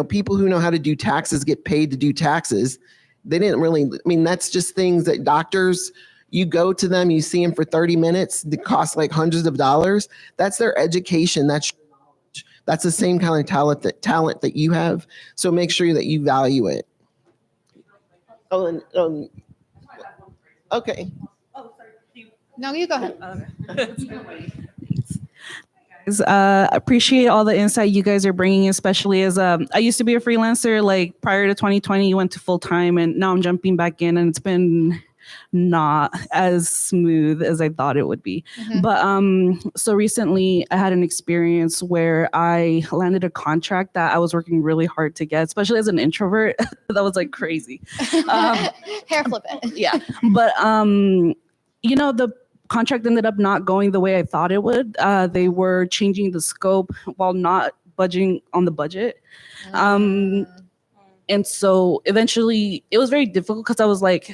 B: People who know how to do taxes get paid to do taxes. They didn't really, that's just things that doctors, you go to them, you see them for 30 minutes, it costs like hundreds of dollars. That's their education. That's your knowledge. That's the same kind of talent that you have. So make sure that you value it. Oh, and okay.
E: No, you go ahead.
M: Appreciate all the insight you guys are bringing, especially as I used to be a freelancer, like prior to 2020, you went to full time and now I'm jumping back in and it's been not as smooth as I thought it would be. But so recently I had an experience where I landed a contract that I was working really hard to get, especially as an introvert. That was like crazy.
E: Hair flipping.
M: Yeah. But the contract ended up not going the way I thought it would. They were changing the scope while not budging on the budget. And so eventually it was very difficult because I was like,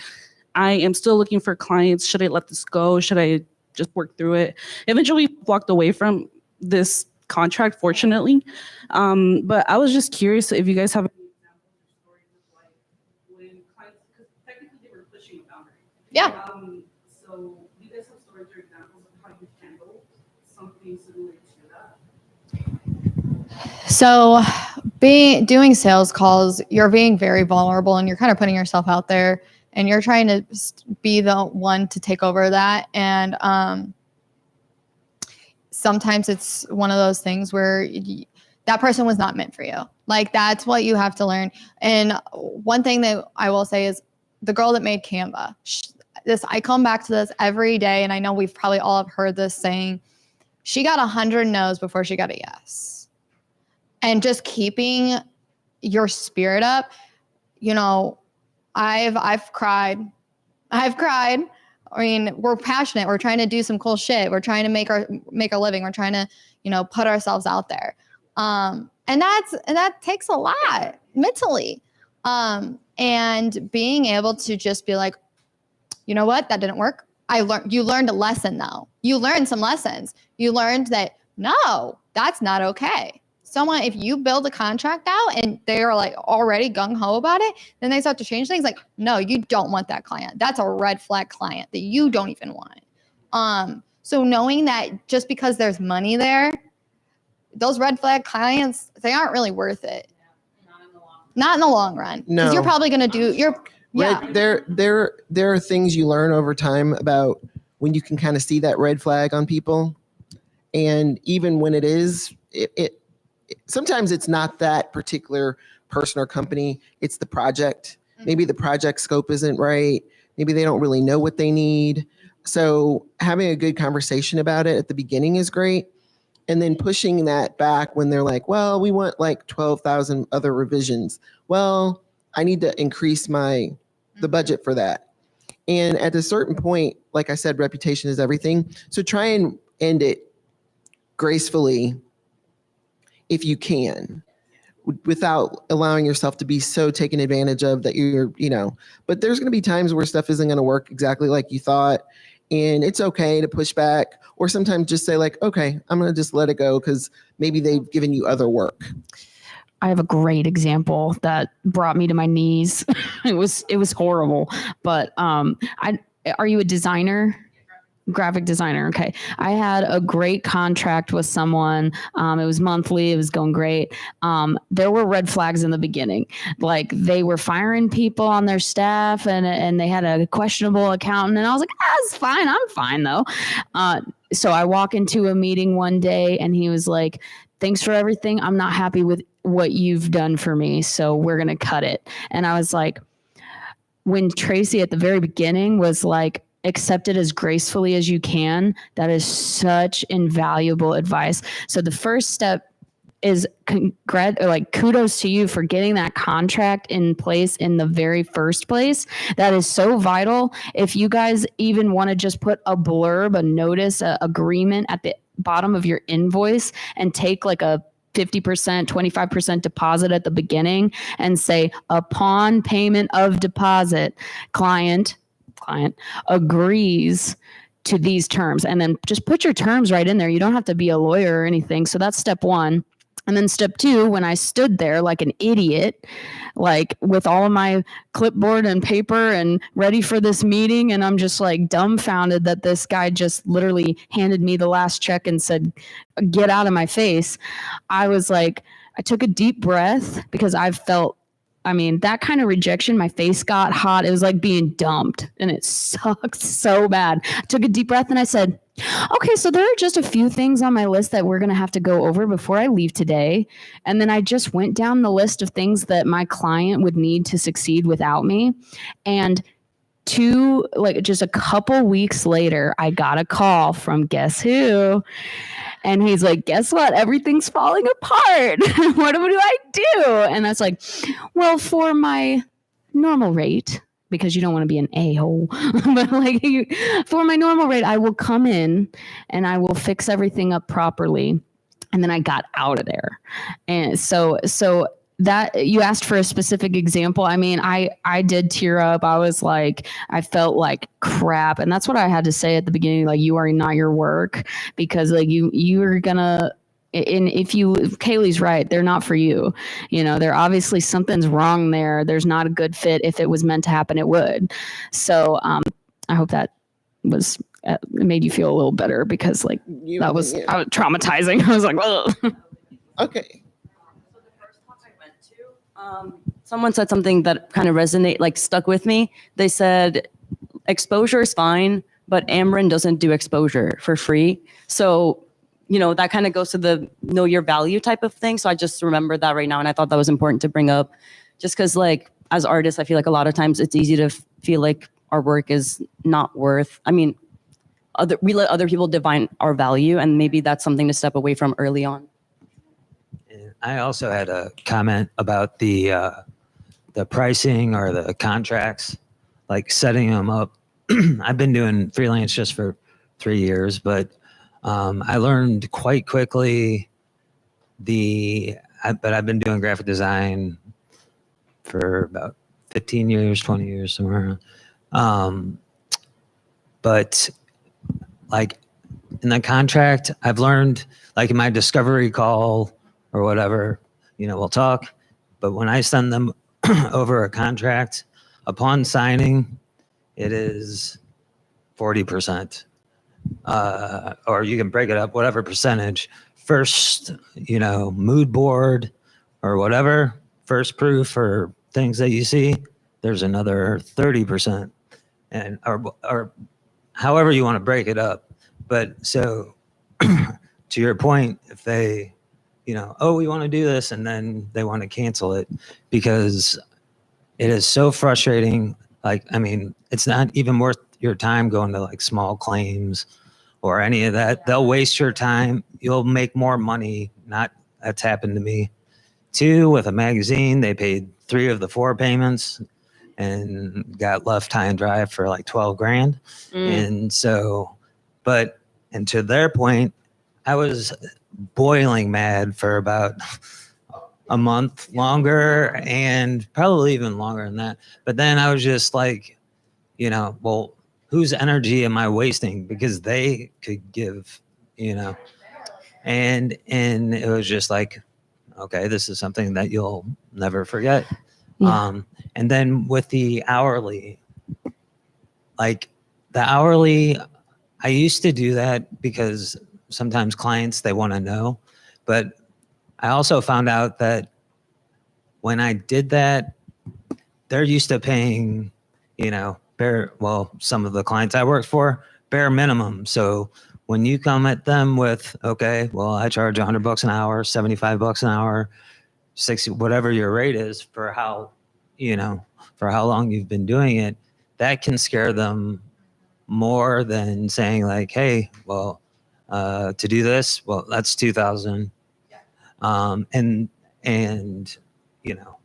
M: I am still looking for clients. Should I let this go? Should I just work through it? Eventually walked away from this contract, fortunately. But I was just curious if you guys have any examples or stories of like when clients, because technically they were pushing a boundary.
E: Yeah.
M: So you guys have stories or examples of how you handle something similar to that?
E: So doing sales calls, you're being very vulnerable and you're kind of putting yourself out there and you're trying to be the one to take over that. And sometimes it's one of those things where that person was not meant for you. Like that's what you have to learn. And one thing that I will say is the girl that made Canva, I come back to this every day. And I know we've probably all have heard this saying, she got 100 no's before she got a yes. And just keeping your spirit up, I've cried I mean, we're passionate. We're trying to do some cool shit. We're trying to make our living. We're trying to, put ourselves out there. And that takes a lot mentally. And being able to just be like, you know what, that didn't work. You learned a lesson though. You learned some lessons. You learned that no, that's not okay. If you build a contract out and they are like already gung ho about it, then they start to change things. Like, no, you don't want that client. That's a red flag client that you don't even want. So knowing that just because there's money there, those red flag clients, they aren't really worth it. Not in the long run.
B: No.
E: Because you're probably going to do,
B: Right. There are things you learn over time about when you can kind of see that red flag on people. And even when it is, sometimes it's not that particular person or company, it's the project. Maybe the project scope isn't right. Maybe they don't really know what they need. So having a good conversation about it at the beginning is great. And then pushing that back when they're like, well, we want like 12,000 other revisions. Well, I need to increase the budget for that. And at a certain point, like I said, reputation is everything. So try and end it gracefully if you can, without allowing yourself to be so taken advantage of that but there's going to be times where stuff isn't going to work exactly like you thought. And it's okay to push back, or sometimes just say like, okay, I'm going to just let it go because maybe they've given you other work.
C: I have a great example that brought me to my knees. It was horrible, but are you a designer? Graphic designer. Okay. I had a great contract with someone. It was monthly. It was going great. There were red flags in the beginning. Like they were firing people on their staff and they had a questionable accountant. And I was like, it's fine. I'm fine though. So I walk into a meeting one day and he was like, thanks for everything. I'm not happy with what you've done for me. So we're going to cut it. And I was like, when Tracy at the very beginning was like, accept it as gracefully as you can. That is such invaluable advice. So the first step is kudos to you for getting that contract in place in the very first place. That is so vital. If you guys even want to just put a blurb, a notice, a agreement at the bottom of your invoice and take like a 50%, 25% deposit at the beginning and say, upon payment of deposit, client agrees to these terms, and then just put your terms right in there. You don't have to be a lawyer or anything. So that's step one. And then step two, when I stood there like an idiot, like with all of my clipboard and paper and ready for this meeting, and I'm just like dumbfounded that this guy just literally handed me the last check and said, get out of my face. I was like, I took a deep breath because that kind of rejection, my face got hot. It was like being dumped and it sucked so bad. I took a deep breath and I said, okay, so there are just a few things on my list that we're going to have to go over before I leave today. And then I just went down the list of things that my client would need to succeed without me. And just a couple weeks later, I got a call from guess who? And he's like, guess what? Everything's falling apart. What do I do? And I was like, well, for my normal rate, because you don't want to be an a-hole, but for my normal rate, I will come in and I will fix everything up properly. And then I got out of there. And so that you asked for a specific example. I mean, I did tear up. I was like, I felt like crap. And that's what I had to say at the beginning. Like, you are not your work, because like you are gonna, and if Kaylee's right, they're not for you. There obviously something's wrong there. There's not a good fit. If it was meant to happen, it would. So I hope that was, it made you feel a little better, because I was traumatizing. I was like, ugh.
B: Okay.
G: Someone said something that kind of stuck with me. They said, exposure is fine, but Ameren doesn't do exposure for free. So, that kind of goes to the know your value type of thing. So I just remembered that right now. And I thought that was important to bring up, just because as artists, I feel like a lot of times it's easy to feel like our work is not worth, we let other people define our value, and maybe that's something to step away from early on.
N: I also had a comment about the pricing or the contracts, like setting them up I've been doing freelance just for 3 years, but I learned quite quickly but I've been doing graphic design for about 15 years, 20 years, somewhere around. But like in the contract, I've learned, like in my discovery call or whatever, we'll talk. But when I send them over a contract, upon signing, it is 40%. Or you can break it up, whatever percentage. First, mood board or whatever, first proof or things that you see, there's another 30%. And or however you want to break it up. But so to your point, if they, oh, we want to do this, and then they want to cancel it because it is so frustrating. Like, I mean, it's not even worth your time going to like small claims or any of that. They'll waste your time. You'll make more money. That's happened to me. 2, with a magazine, they paid 3 of the 4 payments and got left high and dry for like 12 grand. And so, and to their point, I was boiling mad for about a month longer and probably even longer than that. But then I was just like, well, whose energy am I wasting? Because they could give, and it was just like, okay, this is something that you'll never forget.
C: Yeah.
N: And then with the hourly, like the hourly, I used to do that because sometimes clients, they want to know, but I also found out that when I did that, they're used to paying, some of the clients I worked for, bare minimum. So when you come at them with, okay, well, I charge $100 an hour, $75 an hour, 60, whatever your rate is for how long you've been doing it, that can scare them more than saying like, hey, well, to do this, well, that's 2,000. And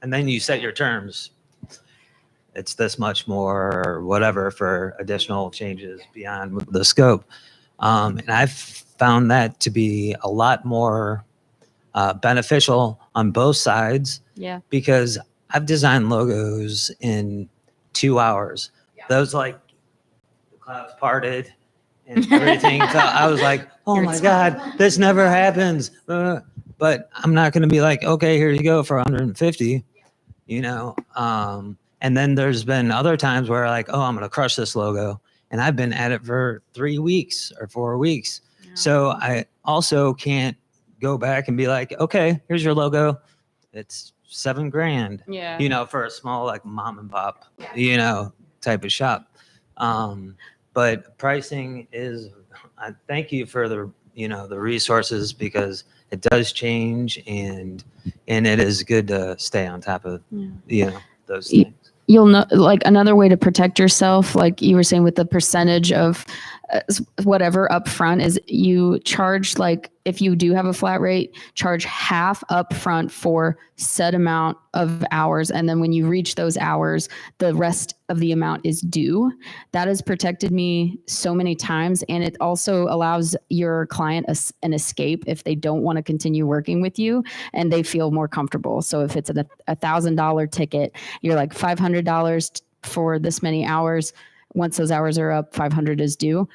N: then you set your terms. It's this much more or whatever for additional changes beyond the scope. And I've found that to be a lot more beneficial on both sides.
C: Yeah.
N: Because I've designed logos in 2 hours. Those like the clouds parted and everything. So I was like, oh my God, this never happens. But I'm not going to be like, okay, here you go for 150, and then there's been other times where like, oh, I'm going to crush this logo. And I've been at it for 3 weeks or 4 weeks. Yeah. So I also can't go back and be like, okay, here's your logo. It's $7 grand, for a small, like mom and pop, type of shop. But pricing is, I thank you for the resources because it does change and it is good to stay on top of, those things.
C: You'll know, like another way to protect yourself, like you were saying with the percentage of whatever up front is you charge, like if you do have a flat rate, charge half up front for set amount of hours. And then when you reach those hours, the rest of the amount is due. That has protected me so many times. And it also allows your client an escape if they don't want to continue working with you and they feel more comfortable. So if it's a $1,000 ticket, you're like $500 for this many hours. Once those hours are up, 500 is due,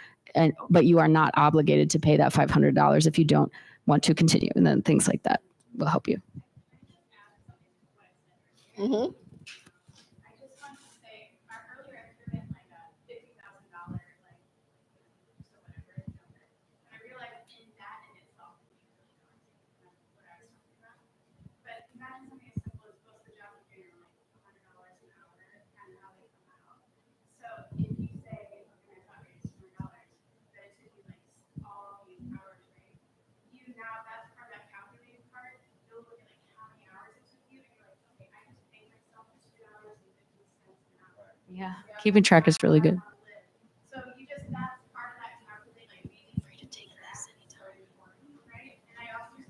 C: but you are not obligated to pay that $500 if you don't want to continue. And then things like that will help you.
B: Mm-hmm.
K: I just want to say, earlier I threw in like a $50,000 like so whatever number, and I realized in that in itself would be really daunting. What I was talking about, but imagine something as simple as most of the jobs are paying like $100 an hour, kind of how they come out. So if you say, okay, my flat rate is $200, but it took you like all these hours, right? You now that's part of that calculating part. You'll look at like how many hours it took you, and you're like, okay, I just paid myself $2.50 an hour.
C: Yeah. Keeping track is really good.
K: So you just that's part of that calculate like being free to take this anytime, right? And I also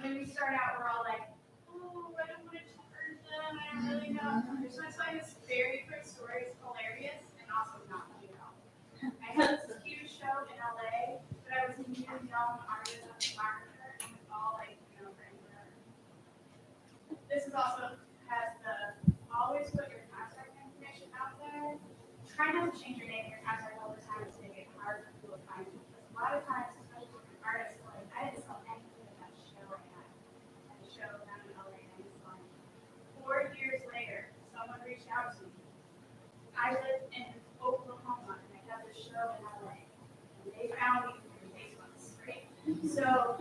K: when we start out, we're all like, oh, I don't want to charge them. I don't really know. I just want to tell you this very quick story. It's hilarious, and also has the always put your contact information out there. Try not to change your name and your contact all the time to make it hard for people to find you. Because a lot of times, especially with artists, like I didn't sell anything at that show I had. At the show down in LA, and it's like 4 years later, someone reached out to me. I live in Oklahoma and I have this show in LA. And they found me through Facebook, right? So,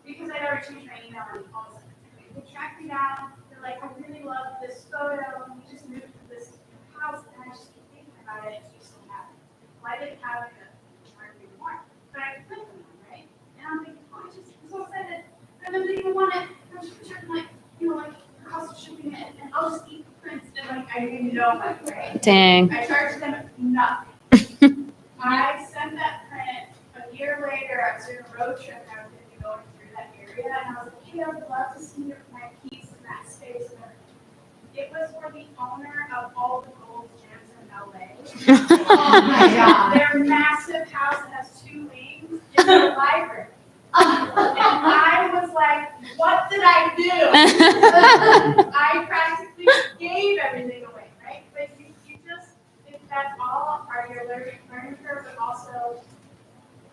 K: because I never changed my email and all of a sudden, they tracked me down. They're like, I really love this photo. We just moved to this house and I just keep thinking about it. Do you still have it? Well, I didn't have it marketing more, but I clicked on them, right? And I'm thinking, oh, I just was so excited. And then they even want it. I was checking like, like the cost of shipping it, and I'll just eat the prints. And like, I didn't know that, right?
C: Dang.
K: I charged them nothing. I sent that print a year later. I was doing a road trip and I was going to be going through that area, and I was like, hey, I would love to see my piece in that space. And it was for the owner of all the gold gems in LA. Oh my God. Their massive house that has 2 wings is a library. And I was like, what did I do? I practically gave everything away, right? But you just, if that's all part of your learning curve, but also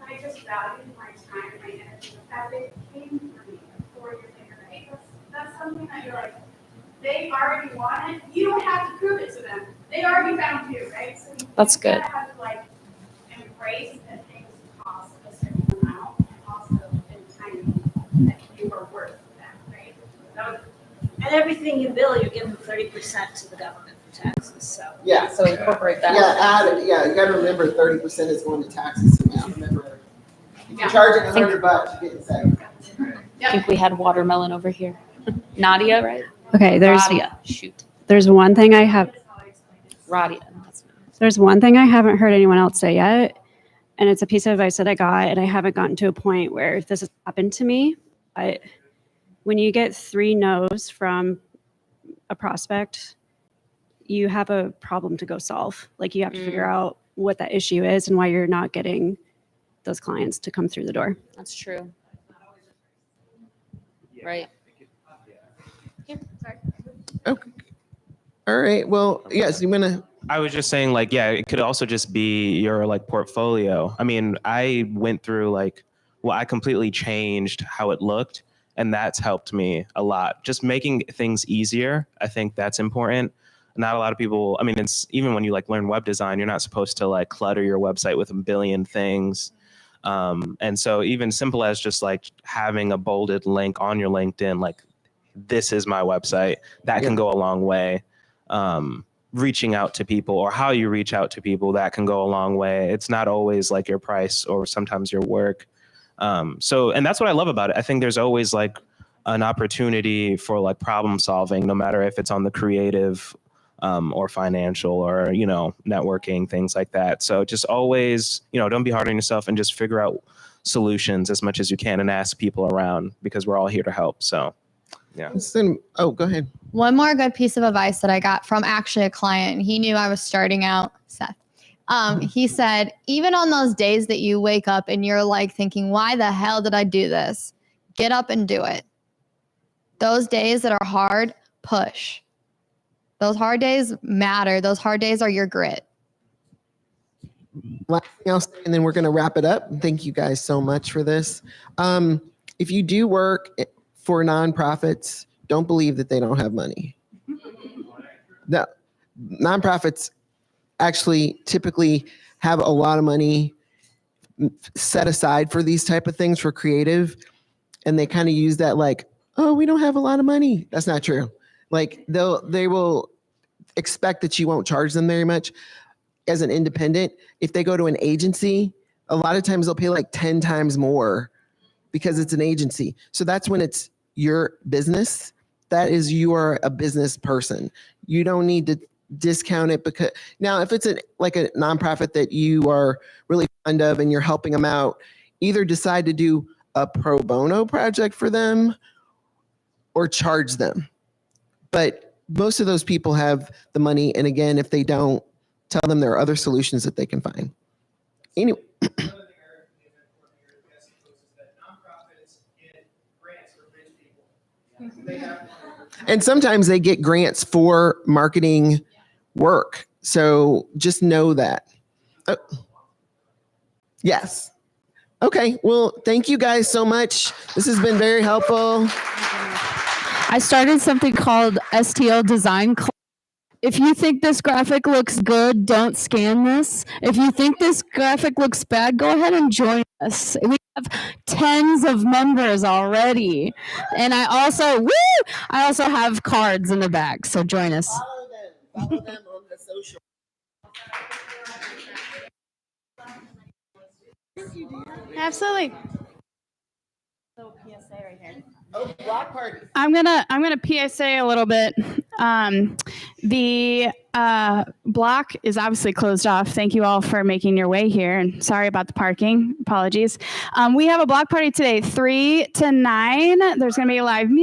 K: I just valued my time and my energy. The fact they came for me 4 years later, right? That's something that you're like, they already want it. You don't have to prove it to them. They already found you, right? So
C: That's
K: you
C: good.
K: have to like embrace that things cost a certain amount, and also in time that you are worth that, right?
F: And everything you bill, you're giving 30% to the government for taxes, so.
B: Yeah.
G: So incorporate that.
B: Yeah, add it. Yeah, you gotta remember 30% is going to taxes. So now remember, if you're charging $100, you're getting 70.
C: I think we had watermelon over here. Nadia, right?
O: Okay,
C: Radia. Shoot.
O: there's one thing I have
C: Radia.
O: there's one thing I haven't heard anyone else say yet, and it's a piece of advice that I got, and I haven't gotten to a point where this has happened to me. But when you get 3 no's from a prospect, you have a problem to go solve. Like you have to figure out what that issue is and why you're not getting those clients to come through the door.
C: That's true. Right.
B: Okay. All right. Well, yes, you wanna.
D: I was just saying, like, yeah, it could also just be your like portfolio. I mean, I went through I completely changed how it looked, and that's helped me a lot. Just making things easier. I think that's important. Not a lot of people, I mean, it's even when you like learn web design, you're not supposed to like clutter your website with a billion things. And so even simple as just like having a bolded link on your LinkedIn, like this is my website, that can go a long way. Reaching out to people or how you reach out to people, that can go a long way. It's not always like your price or sometimes your work. And that's what I love about it. I think there's always like an opportunity for like problem solving, no matter if it's on the creative or financial or, networking, things like that. So just always, don't be hard on yourself and just figure out solutions as much as you can and ask people around because we're all here to help. So, yeah.
B: Oh, go ahead.
E: One more good piece of advice that I got from actually a client, and he knew I was starting out, Seth. He said, even on those days that you wake up and you're like thinking, why the hell did I do this? Get up and do it. Those days that are hard, push. Those hard days matter. Those hard days are your grit.
B: Last thing I'll say, and then we're going to wrap it up. Thank you guys so much for this. If you do work for nonprofits, don't believe that they don't have money. No, nonprofits actually typically have a lot of money set aside for these type of things for creative, and they kind of use that like, oh, we don't have a lot of money. That's not true. Like they will expect that you won't charge them very much as an independent. If they go to an agency, a lot of times they'll pay like 10 times more because it's an agency. So that's when it's your business. That is, you are a business person. You don't need to discount it because now if it's like a nonprofit that you are really fond of and you're helping them out, either decide to do a pro bono project for them or charge them. But most of those people have the money. And again, if they don't, tell them there are other solutions that they can find. Anyway. And sometimes they get grants for marketing work. So just know that. Oh. Yes. Okay. Well, thank you guys so much. This has been very helpful.
P: I started something called STL Design Club. If you think this graphic looks good, don't scan this. If you think this graphic looks bad, go ahead and join us. We have tens of members already. And I also have cards in the back, so join us.
B: Follow them on the social.
A: Absolutely.
B: Oh, block party.
A: I'm gonna PSA a little bit. The block is obviously closed off. Thank you all for making your way here, and sorry about the parking. Apologies. We have a block party today, 3 to 9. There's gonna be a live music.